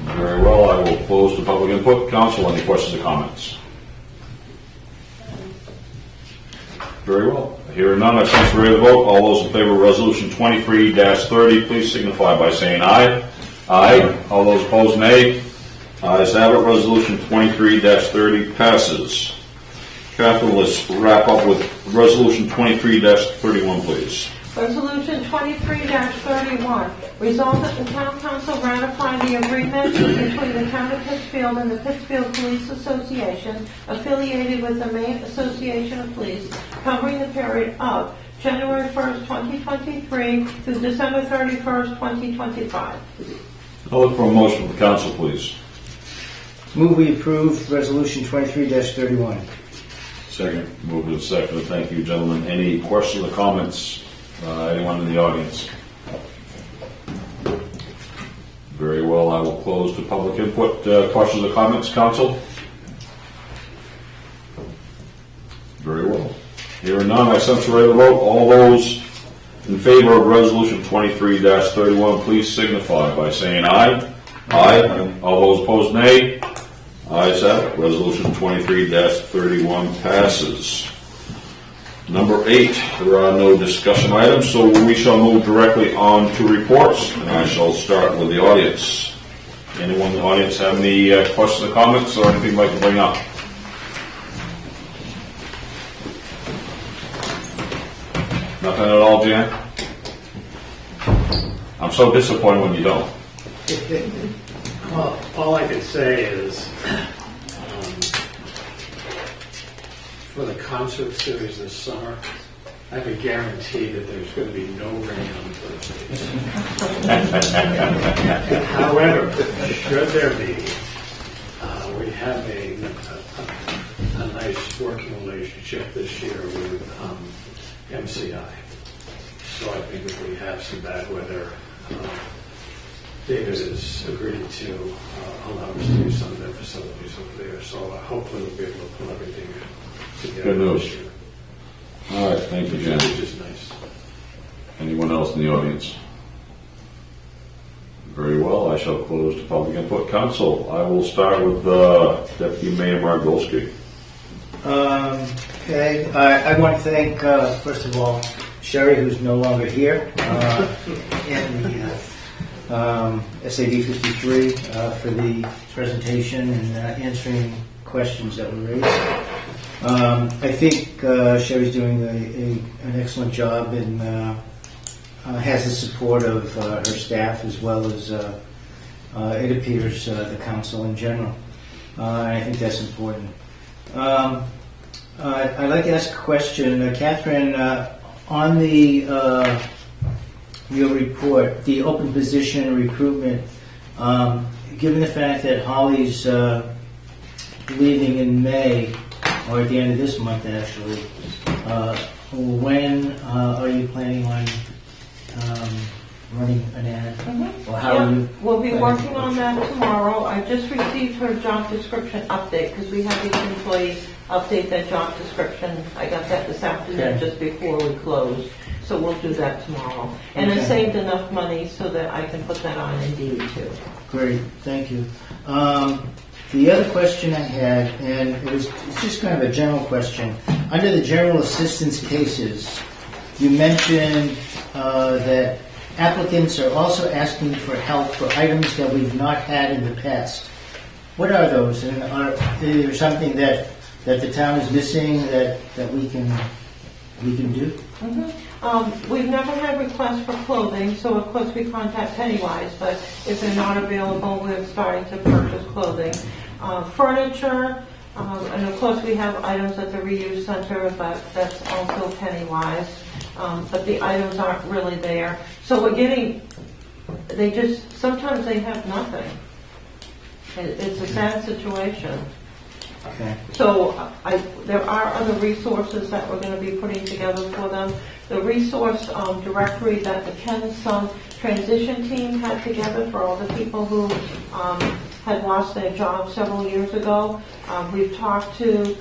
Very well, I will close the public input. Council, any questions or comments? Very well. Hearing none, I call for a vote. All those in favor of resolution 23-30, please signify by saying aye. Aye. All those opposed, nay. Ayes have it. Resolution 23-30 passes. Catherine, let's wrap up with resolution 23-31, please. Resolution 23-31, resolved that the town council ratify the agreement between the town of Pittsfield and the Pittsfield Police Association, affiliated with the Maine Association of Police, covering the period of January 1st, 2023 through December 31st, 2025. I'll look for a motion from the council, please. Move we approve resolution 23-31. Second. Moved and seconded. Thank you, gentlemen. Any questions or comments? Anyone in the audience? Very well. I will close the public input. Questions or comments, council? Very well. Hearing none, I sense we're ready to vote. All those in favor of Resolution 23-31, please signify by saying aye. Aye. All those opposed, nay. Ayes have it. Resolution 23-31 passes. Number 8, there are no discussion items, so we shall move directly on to reports, and I shall start with the audience. Anyone in the audience have any questions or comments or anything you'd like to bring up? Nothing at all, Jan? I'm so disappointed when you don't. Well, all I can say is, for the concert series this summer, I can guarantee that there's going to be no rain on Thursdays. However, should there be, we have a nice working relationship this year with MCI. So I think if we have some bad weather, David has agreed to allow us to use some of their facilities over there. So hopefully we'll be able to pull everything together. Good news. This year. All right, thank you, Jan. Which is nice. Anyone else in the audience? Very well, I shall close the public input. Council, I will start with Deputy Mayor Margolski. Okay, I want to thank, first of all, Sherry, who's no longer here, and the SAD 53 for the presentation and answering questions that were raised. I think Sherry's doing an excellent job and has the support of her staff as well as it appears the council in general. I think that's important. I'd like to ask a question, Catherine. On the your report, the open position recruitment. Given the fact that Holly's leaving in May, or at the end of this month, actually, when are you planning on running an ad? Or how are you? We'll be working on that tomorrow. I just received her job description update because we have each employee update their job description. I got that this afternoon just before we closed. So we'll do that tomorrow. And I saved enough money so that I can put that on Indeed too. Great, thank you. The other question I had, and it's just kind of a general question. Under the general assistance cases, you mentioned that applicants are also asking for help for items that we've not had in the past. What are those? And are there something that the town is missing that we can do? We've never had requests for clothing, so of course we contact Pennywise, but if they're not available, we're starting to purchase clothing. Furniture, and of course we have items at the reuse center, but that's also Pennywise. But the items aren't really there. So we're getting, sometimes they have nothing. It's a sad situation. Okay. So there are other resources that we're going to be putting together for them. The resource directory that the Ken's transition team had together for all the people who had lost their jobs several years ago. We've talked to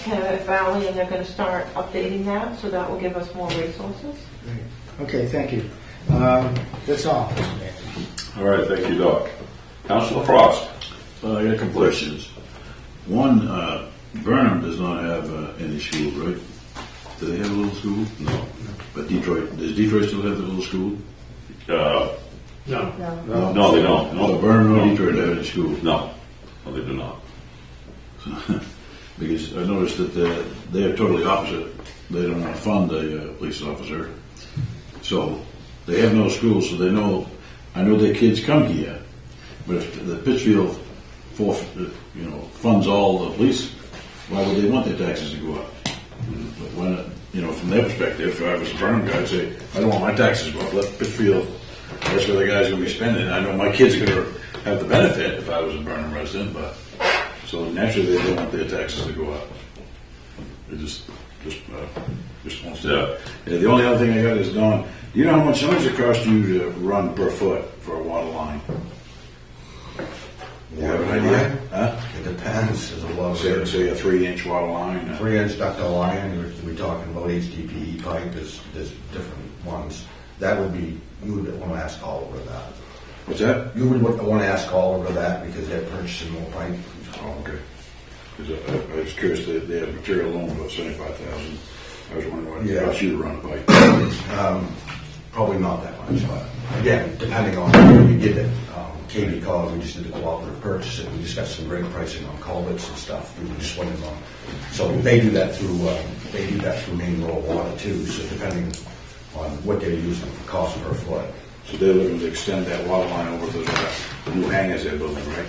Kennebec Valley, and they're going to start updating that, so that will give us more resources. Great. Okay, thank you. That's all. All right, thank you, Doc. Councilor Frost. I got a couple questions. One, Burnham does not have any schools, right? Do they have a little school? No. But Detroit, does Detroit still have the little school? No, they don't. No, Burnham or Detroit have any school? No, they do not. Because I noticed that they are totally opposite. They don't want to fund a police officer. So they have no school, so they know, I know their kids come here, but if the Pittsfield funds all the police, why would they want their taxes to go up? But why not, from their perspective, if I was a Burnham guy, I'd say, I don't want my taxes to go up, let Pittsfield, that's where the guy's going to be spending. I know my kids are going to have the benefit if I was a Burnham resident, but so naturally they don't want their taxes to go up. They just won't say that. Yeah, the only other thing I got is, Don, do you know how much it costs you to run per foot for a water line? Do you have an idea? Huh? It depends, there's a lot of. Say a 3-inch water line. 3-inch ductile iron, we're talking about HDPE pipe, there's different ones. That would be, you would want to ask Oliver that. What's that? You would want to ask Oliver that because they're purchasing more pipe. Oh, okay. Because I was curious, they had material loan about 75,000. I was wondering what it cost you to run a pipe. Probably not that much, but again, depending on where you get it. KB Cog, we just did the cooperative purchase, and we just got some great pricing on culverts and stuff. We were just wondering on. So they do that through main rural water too. So depending on what they're using for cost per foot. So they're looking to extend that water line over to the new hangars they're building, right?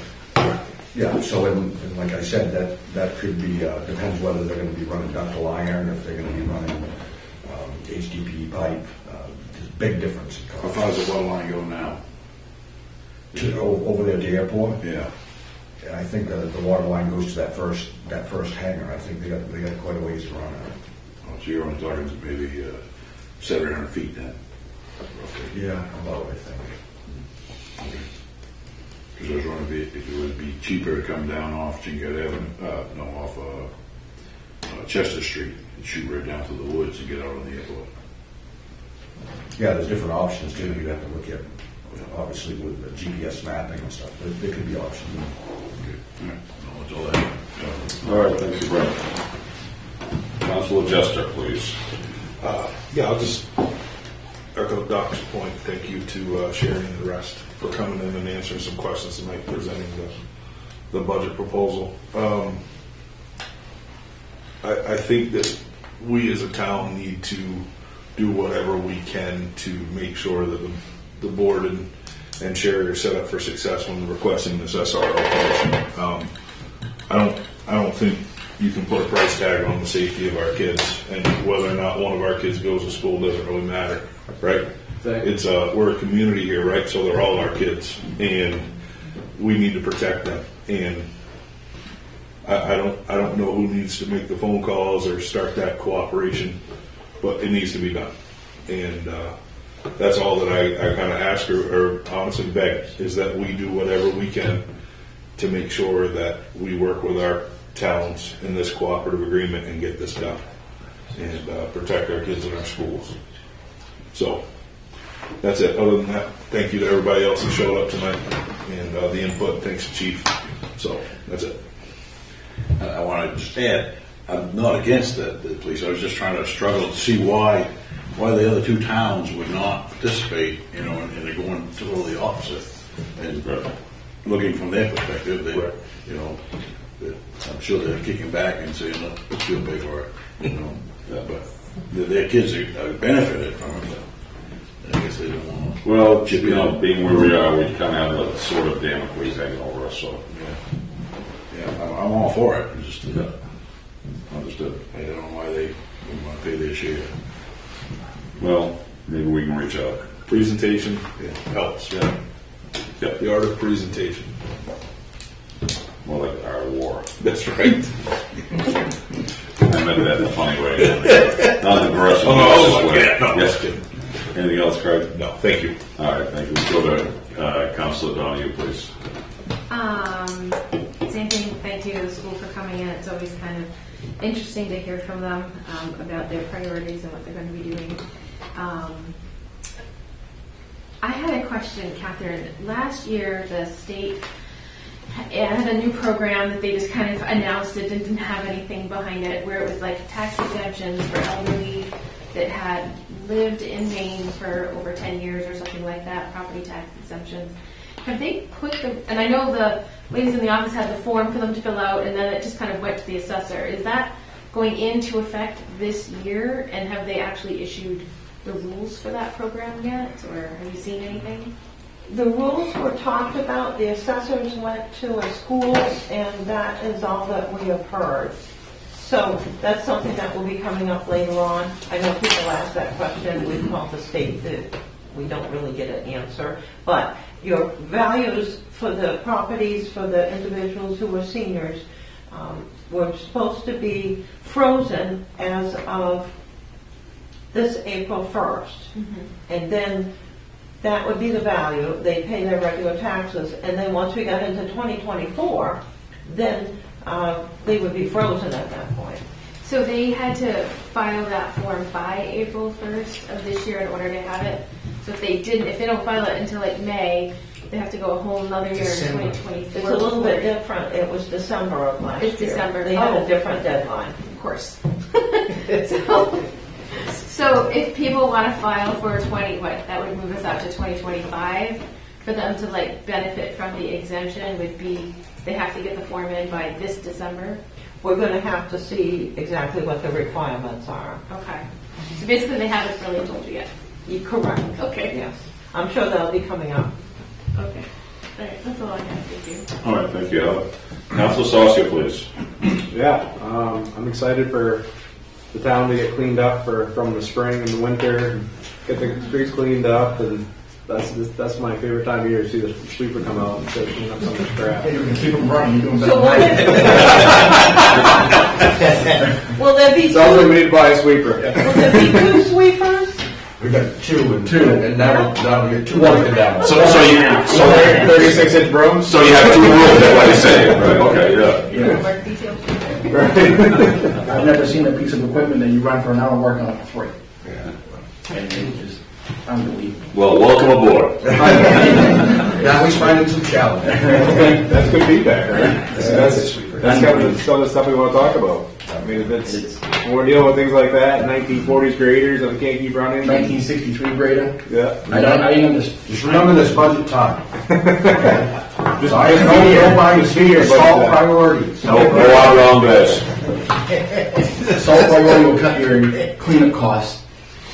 Yeah. So and like I said, that could be depends whether they're going to be running ductile iron, or if they're going to be running HDPE pipe. There's a big difference in cost. How far does the water line go now? Over there at the airport. Yeah. And I think the water line goes to that first hangar. I think they got quite a ways to run it. Oh, so you're only talking maybe 700 feet then? Roughly. Yeah, about I think. Because I was wondering if it would be cheaper to come down off Chingat Avenue, off Chester Street and shoot right down to the woods and get out on the airport. Yeah, there's different options too. You'd have to look at, obviously, with the GPS mapping and stuff. There could be options. Okay. All right. No, that's all that. All right, thank you, Brent. Councilor Jester, please. Yeah, I'll just echo Doc's point. Thank you to Sherry and the rest for coming in and answering some questions tonight, presenting the budget proposal. I think that we as a town need to do whatever we can to make sure that the board and Sherry are set up for success when requesting this SRO function. I don't think you can put a price tag on the safety of our kids, and whether or not one of our kids goes to school doesn't really matter, right? It's we're a community here, right? So they're all our kids, and we need to protect them. And I don't know who needs to make the phone calls or start that cooperation, but it needs to be done. And that's all that I kind of ask or honestly beg, is that we do whatever we can to make sure that we work with our towns in this cooperative agreement and get this done and protect our kids in our schools. So that's it. Other than that, thank you to everybody else who showed up tonight and the input. Thanks to Chief. So that's it. I want to just add, I'm not against the police. I was just trying to struggle to see why the other two towns would not participate, and they're going totally opposite. And looking from their perspective, I'm sure they're kicking back and saying, "Look, we'll pay for it," But their kids are benefited from it. I guess they don't want to. Well, being where we are, we kind of have a sort of Damocles hanging over us. So yeah, I'm all for it. I'm just understood. I don't know why they wouldn't want to pay their share. Well, maybe we can reach out. Presentation helps. Yeah. The art of presentation. More like our war. That's right. I meant that in a funny way. Not in a aggressive way. No, yes. Anything else, Craig? No, thank you. All right, thank you. Let's go to Councilor Donahue, please. Same thing, thank you to the school for coming in. It's always kind of interesting to hear from them about their priorities and what they're going to be doing. I had a question, Catherine. Last year, the state had a new program that they just kind of announced it and didn't have anything behind it, where it was like tax exemptions for elderly that had lived in Maine for over 10 years or something like that, property tax exemptions. Have they put them, and I know the ladies in the office had the form for them to fill out, and then it just kind of went to the assessor. Is that going into effect this year, and have they actually issued the rules for that program yet, or have you seen anything? The rules were talked about, the assessors went to a school, and that is all that we have heard. So that's something that will be coming up later on. I know people ask that question, we call the state that we don't really get an answer. But your values for the properties for the individuals who were seniors were supposed to be frozen as of this April 1st. Mm-hmm. And then that would be the value. They pay their regular taxes. And then once we got into 2024, then they would be frozen at that point. So they had to file that form by April 1st of this year in order to have it. So if they don't file it until like May, they have to go a whole another year in 2024. It's a little bit different. It was December of last year. It's December. They had Oh. a different deadline. Of course. So if people want to file for that would move us out to 2025. For them to like benefit from the exemption would be, they have to get the form in by this December. We're going to have to see exactly what the requirements are. Okay. So basically they haven't really told you yet. You're correct. Okay. Yes. I'm sure that'll be coming up. Okay. All right. That's all I have. Thank you. All right, thank you, Ellen. Councilor Saucia, please. Yeah, I'm excited for the town to get cleaned up from the spring and the winter, and get the streets cleaned up, and that's my favorite time of year to see the sweeper come out and start cleaning up some of the crap. Hey, you can keep them running, you're doing better So than will there be It's also two? made to buy a sweeper. Will there be two sweepers? We got two, and that'll get two working down. So you, 36-inch brooms. so you have two rules, that's what you say, right, okay, yeah. Work details. I've never seen a piece of equipment that you run for an hour working on it for free. And it's just unbelievable. Well, welcome aboard. Now he's finding some challenge. That's good feedback, right? That's kind of some of the stuff we want to talk about. I mean, when we're dealing with things like that, 1940s graders that we can't keep running. 1963 grader. Yeah. I didn't understand. Just remember this budget time. Just I know my salt priorities. No, go out wrong, guys. Salt priority will cut your cleanup costs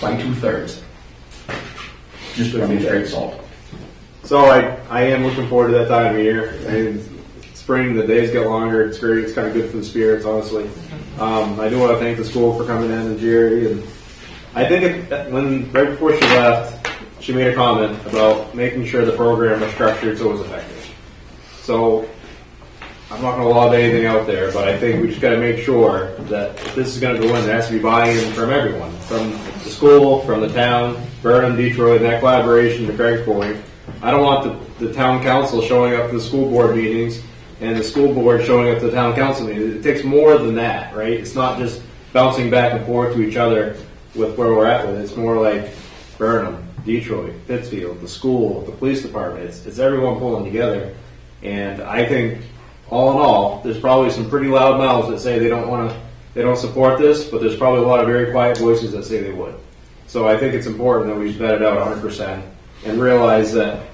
by 2/3. Just to straight salt. So I am looking forward to that time of year. And spring, the days get longer. It's great. It's kind of good for the spirits, honestly. I do want to thank the school for coming in and Jerry. And I think right before she left, she made a comment about making sure the program was structured so it was effective. So I'm not going to lob anything out there, but I think we just got to make sure that if this is going to go in, there has to be buy-in from everyone, from the school, from the town, Burnham, Detroit, and that collaboration to Craig's point. I don't want the town council showing up to the school board meetings and the school board showing up to the town council meetings. It takes more than that, right? It's not just bouncing back and forth to each other with where we're at with it. It's more like Burnham, Detroit, Pittsfield, the school, the police department. It's everyone pulling together. And I think, all in all, there's probably some pretty loud mouths that say they don't support this, but there's probably a lot of very quiet voices that say they would. So I think it's important that we just vet it out 100% and realize that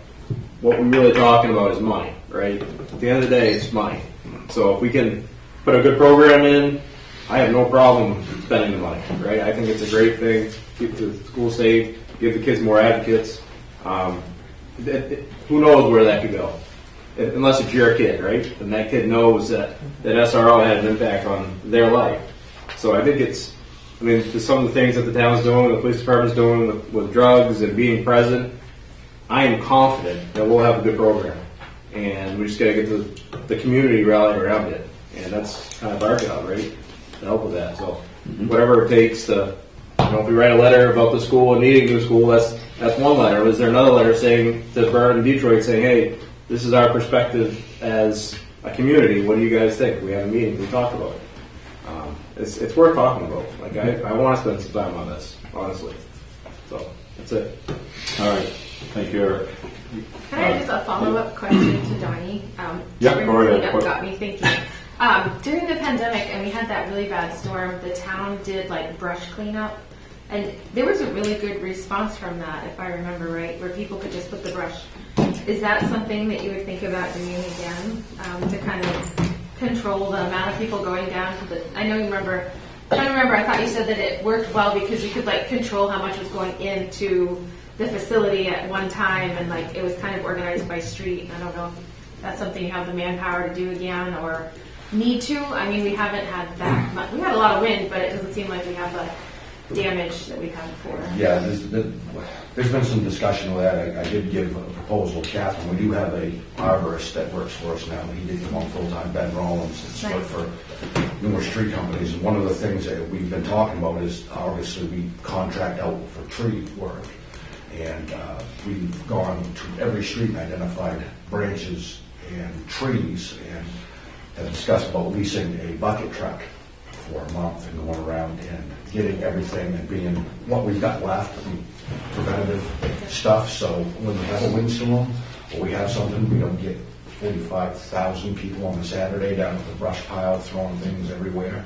what we're really talking about is money, right? At the end of the day, it's money. So if we can put a good program in, I have no problem spending the money, right? I think it's a great thing. Keep the school safe, give the kids more advocates. Who knows where that could go? Unless it's your kid, right? And that kid knows that SRO had an impact on their life. So I think to some of the things that the town's doing, the police department's doing with drugs and being present, I am confident that we'll have a good program. And we just got to get the community rallied around it. And that's kind of our job, right? To help with that. So whatever it takes to, if we write a letter about the school and needing a new school, that's one letter. Is there another letter saying to Burnham and Detroit saying, hey, this is our perspective as a community. What do you guys think? We have a meeting. We talk about it. It's worth talking about. Like I want to spend some time on this, honestly. So that's it. All right, thank you, Eric. Can I have just a follow-up question to Donnie? Yeah, go ahead. Got me thinking. During the pandemic, and we had that really bad storm, the town did like brush cleanup, and there was a really good response from that, if I remember right, where people could just put the brush. Is that something that you would think about doing again to kind of control the amount of people going down to the? I know you remember. I'm trying to remember. I thought you said that it worked well because you could like control how much was going into the facility at one time, and like it was kind of organized by street. I don't know if that's something you have the manpower to do again or need to. I mean, we haven't had that much. We had a lot of wind, but it doesn't seem like we have the damage that we've had before. Yeah, there's been some discussion of that. I did give a proposal to Catherine. We do have a arborist that works for us now. He did come on full-time, Ben Rollins, that's worked for numerous street companies. And one of the things that we've been talking about is obviously we contract out for tree work. And we've gone to every street and identified branches and trees. And have discussed about leasing a bucket truck for a month and going around and getting everything and being what we've got left, preventative stuff, so when we have a windstorm or we have something, we don't get 45,000 people on a Saturday down at the brush pile throwing things everywhere.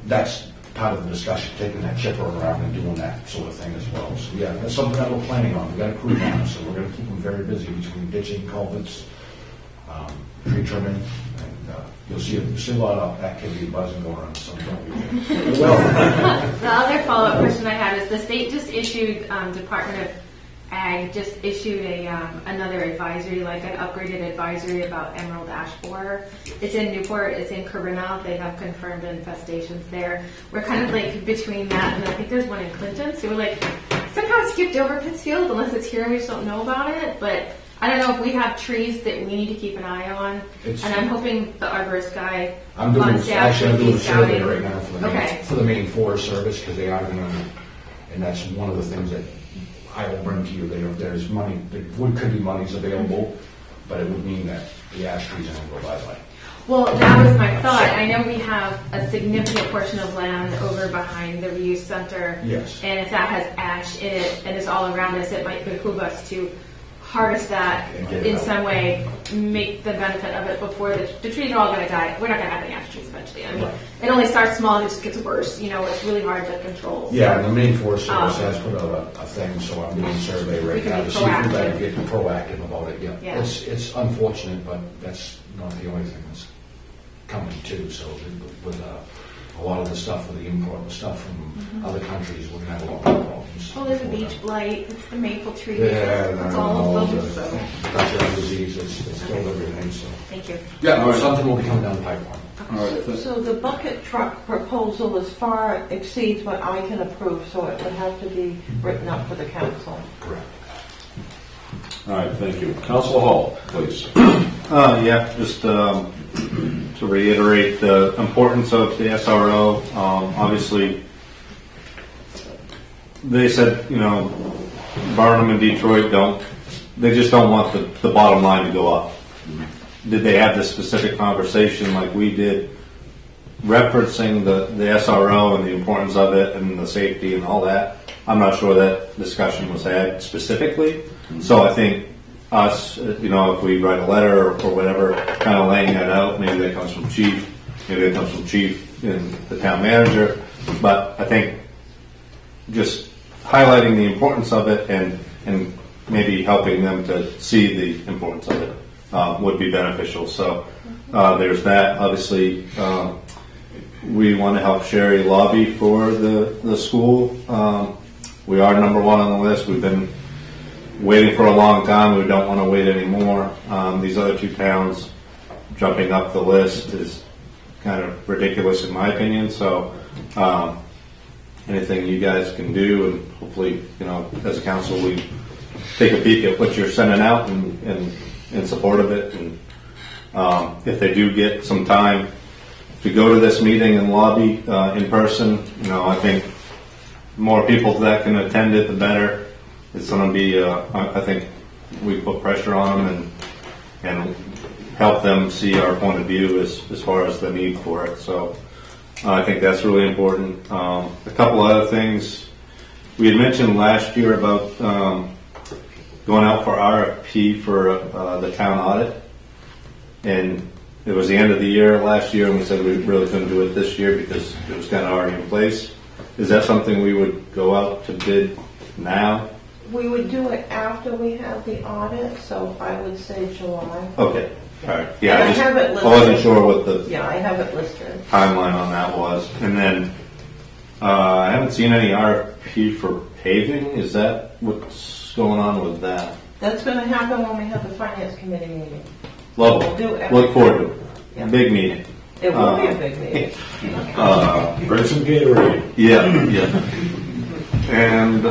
That's part of the discussion, taking that chipper around and doing that sort of thing as well. So yeah, that's something that we're planning on. We've got a crew now, so we're going to keep them very busy between ditching, culverts, tree trimming, and you'll see a lot of activity buzzing going on some weekend. Well, The other follow-up question I had is the state just issued, Department of Ag just issued another advisory, like an upgraded advisory about emerald ash borer. It's in Newport, it's in Corinna, they have confirmed infestations there. We're kind of like between that, and I think there's one in Clinton, so we're like, somehow it skipped over Pittsfield, unless it's here and we just don't know about it, but I don't know if we have trees that we need to keep an eye on, and I'm hoping the arborist guy I'm doing on staff a would be survey scouting. right now for the Maine Forest Service, because they are going to, and that's one of the things that I will bring to you. There's money, there could be monies available, but it would mean that the ash trees aren't going to go bye-bye. Well, that was my thought. I know we have a significant portion of land over behind the reuse center. Yes. And if that has ash in it and it's all around us, it might behoove us to harvest that And get it in out. some way, make the benefit of it before the trees are all going to die. We're not going to have any ash trees eventually. I mean, Right. it only starts small and it just gets worse. You know, it's really hard to control. Yeah, and the Maine Forest Service Um, has put out a thing, so I'm doing a survey We right can now be to see if we proactive. better get proactive about it. Yeah. It's unfortunate, but that's not the only thing that's coming too. So with a lot of the stuff, with the import of stuff from other countries, we're going to have a lot more problems. Well, there's a beach blight. It's the maple trees. Yeah, it's all of them. the So. Dutch disease, it's killed everything, so. Thank you. Yeah, something will be coming down the pipeline. So the bucket truck proposal as far exceeds what I can approve, so it would have to be written up for the council. Correct. All right, thank you. Council Hall, please. Yeah, just to reiterate the importance of the SRO. Obviously, they said, Barnum and Detroit they just don't want the bottom line to go up. Did they have this specific conversation like we did, referencing the SRO and the importance of it and the safety and all that? I'm not sure that discussion was had specifically. So I think us, if we write a letter or whatever, kind of laying that out, maybe that comes from chief, maybe that comes from chief and the town manager. But I think just highlighting the importance of it and maybe helping them to see the importance of it would be beneficial. So there's that. Obviously, we want to help Sherry lobby for the school. We are number one on the list. We've been waiting for a long time. We don't want to wait anymore. These other two towns jumping up the list is kind of ridiculous in my opinion. So anything you guys can do, and hopefully, as a council, we take a peek at what you're sending out and in support of it. And if they do get some time to go to this meeting and lobby in person, I think more people that can attend it, the better. It's going to be, I think we put pressure on them and help them see our point of view as far as the need for it. So I think that's really important. A couple other things. We had mentioned last year about going out for RFP for the town audit. And it was the end of the year last year, and we said we really couldn't do it this year because it was kind of already in place. Is that something we would go out to bid now? We would do it after we have the audit, so I would say July. Okay, all right. Yeah, And I have it I wasn't listed. sure what the Yeah, I have it listed. timeline on that was. And then I haven't seen any RFP for paving. Is that what's going on with that? That's going to happen when we have the finance committee meeting. Lovely. We'll do everything. Look forward to it. Yeah. Big meeting. It will be a big meeting. Bring some Gatorade. Yeah. And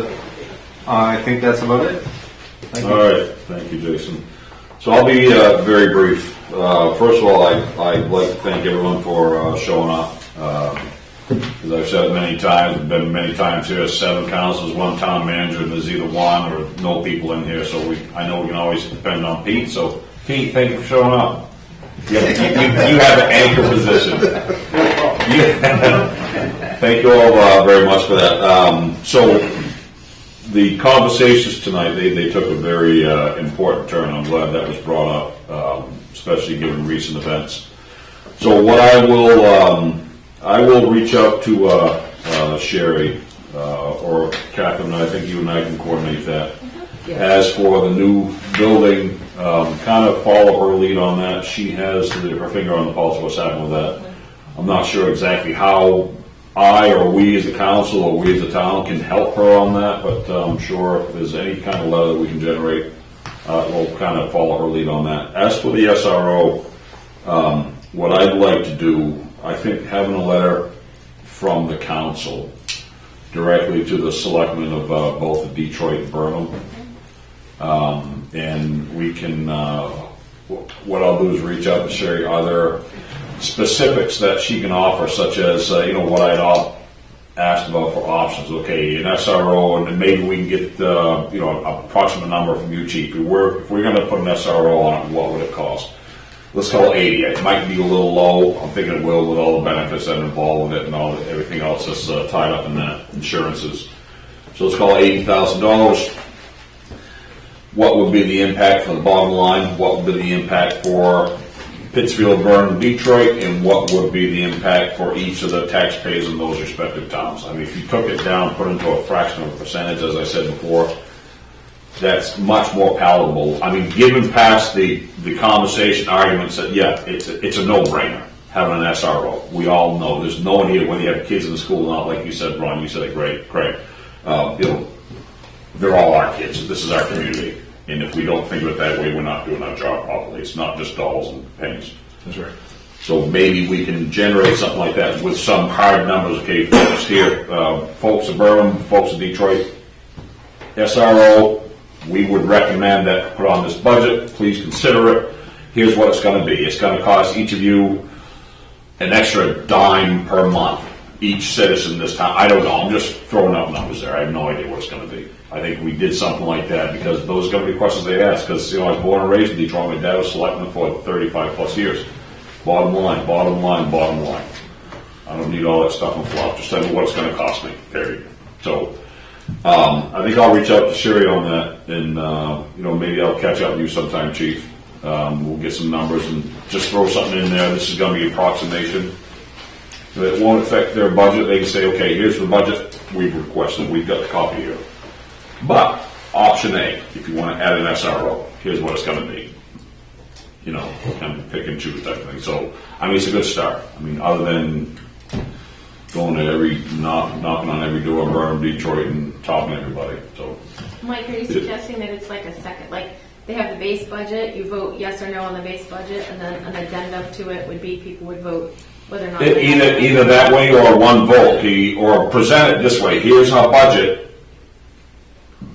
I think that's about it. Thank you. All right, thank you, Jason. So I'll be very brief. First of all, I'd like to thank everyone for showing up. As I've said many times, I've been many times here, 7 councils, 1 town manager, and there's either 1 or no people in here, so I know we can always depend on Pete. So Pete, thank you for showing up. You have an anchor position. Thank you all very much for that. So the conversations tonight, they took a very important turn. I'm glad that was brought up, especially given recent events. So what I will reach out to Sherry or Catherine. I think you and I can coordinate that. As for the new building, kind of follow her lead on that. She has her finger on the pulse of what's happening with that. I'm not sure exactly how I or we as a council or we as a town can help her on that, but I'm sure if there's any kind of letter that we can generate, we'll kind of follow her lead on that. As for the SRO, what I'd like to do, I think having a letter from the council directly to the selectmen of both Detroit and Burnham, and we can, what I'll do is reach out to Sherry. Are there specifics that she can offer, such as, what I'd asked about for options? Okay, an SRO, and then maybe we can get, an approximate number from you, Chief. If we're going to put an SRO on it, what would it cost? Let's call it 80. It might be a little low. I'm thinking it will with all the benefits that are involved with it and everything else that's tied up in that, insurances. So let's call it $80,000. What would be the impact for the bottom line? What would be the impact for Pittsfield, Burnham, Detroit, and what would be the impact for each of the taxpayers in those respective towns? I mean, if you took it down, put it into a fraction of a percentage, as I said before, that's much more palatable. I mean, given past the conversation arguments that, it's a no-brainer having an SRO. We all know there's no one here, whether you have kids in the school or not, like you said, Ron, you said it great, Craig. They're all our kids. This is our community. And if we don't think of it that way, we're not doing our job properly. It's not just dollars and pennies. That's right. So maybe we can generate something like that with some hard numbers. Okay, folks here, folks of Burnham, folks of Detroit, SRO, we would recommend that put on this budget. Please consider it. Here's what it's going to be. It's going to cost each of you an extra dime per month. Each citizen this time. I don't know. I'm just throwing out numbers there. I have no idea what it's going to be. I think we did something like that because those are going to be questions they ask. Because I was born and raised in Detroit. My dad was selectman for 35 plus years. Bottom line, bottom line, bottom line. I don't need all that stuff and fluff. Just tell me what it's going to cost me. Period. So I think I'll reach out to Sherry on that, and maybe I'll catch up with you sometime, Chief. We'll get some numbers and just throw something in there. This is going to be an approximation. It won't affect their budget. They can say, okay, here's the budget we've requested. We've got the copy here. But option A, if you want to add an SRO, here's what it's going to be. Kind of pick and choose type of thing. So, I mean, it's a good start. I mean, other than going to knocking on every door in Burnham, Detroit, and talking to everybody. So, Mike, are you suggesting that it's like a second, like they have the base budget, you vote yes or no on the base budget, and then an addendum to it would be people would vote whether or not either that way or one vote, or present it this way. Here's our budget,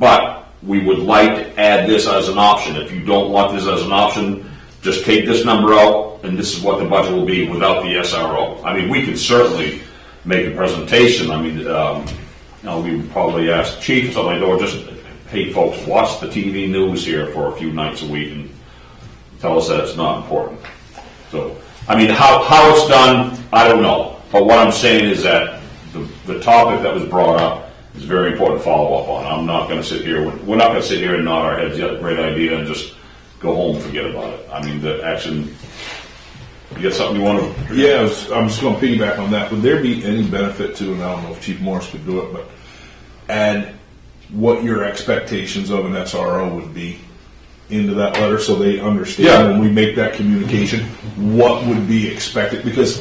but we would like to add this as an option. If you don't want this as an option, just take this number out, and this is what the budget will be without the SRO. I mean, we could certainly make a presentation. I mean, we would probably ask the chief or something like that, or just, hey, folks, watch the TV news here for a few nights a week and tell us that it's not important. So, I mean, how it's done, I don't know. But what I'm saying is that the topic that was brought up is very important to follow up on. I'm not going to sit here, we're not going to sit here and nod our heads, yeah, great idea, and just go home and forget about it. I mean, the action, you got something you want to? Yeah, I'm just going to piggyback on that. Would there be any benefit to, and I don't know if Chief Morris could do it, but add what your expectations of an SRO would be into that letter so they understand when we make that communication what would be expected, because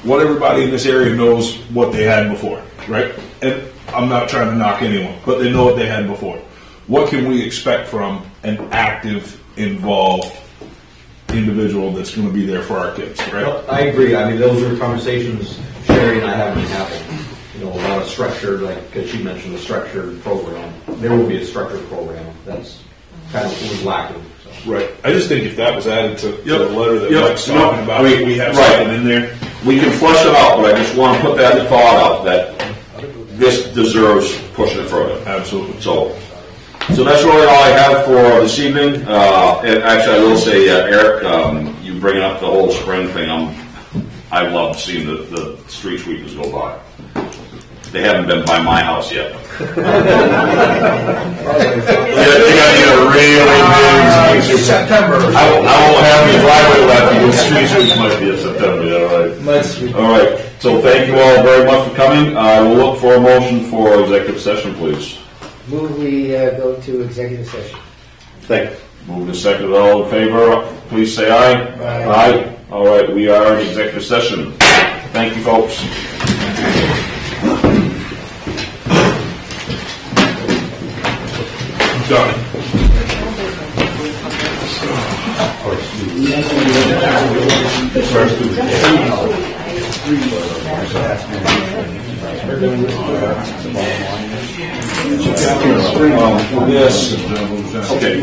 what everybody in this area knows what they had before, right? And I'm not trying to knock anyone, but they know what they had before. What can we expect from an active, involved individual that's going to be there for our kids, right? Well, I agree. I mean, those are conversations Sherry and I have been having. A lot of structured, like she mentioned, the structured program. There will be a structured program. That's kind of what was lacking. So. Right. I just think if that was added to the letter that Mike's talking about, we have something in there. We can flesh it out, but I just want to put that thought out that this deserves pushing it further. Absolutely. So that's really all I have for this evening. And actually, I will say, Eric, you you bringing up the whole spring thing, I love seeing the street sweepers go by. They haven't been by my house yet. You gotta get a really big September. I won't have any driveway left. The street sweepers might be in September. Yeah, all right. All right. So thank you all very much for coming. We'll look for a motion for executive session, please. Move we go to executive session. Thank you. Move to second. All in favor, please say aye. Aye. All right. We are in executive session. Thank you, folks. Done. Yes. Okay.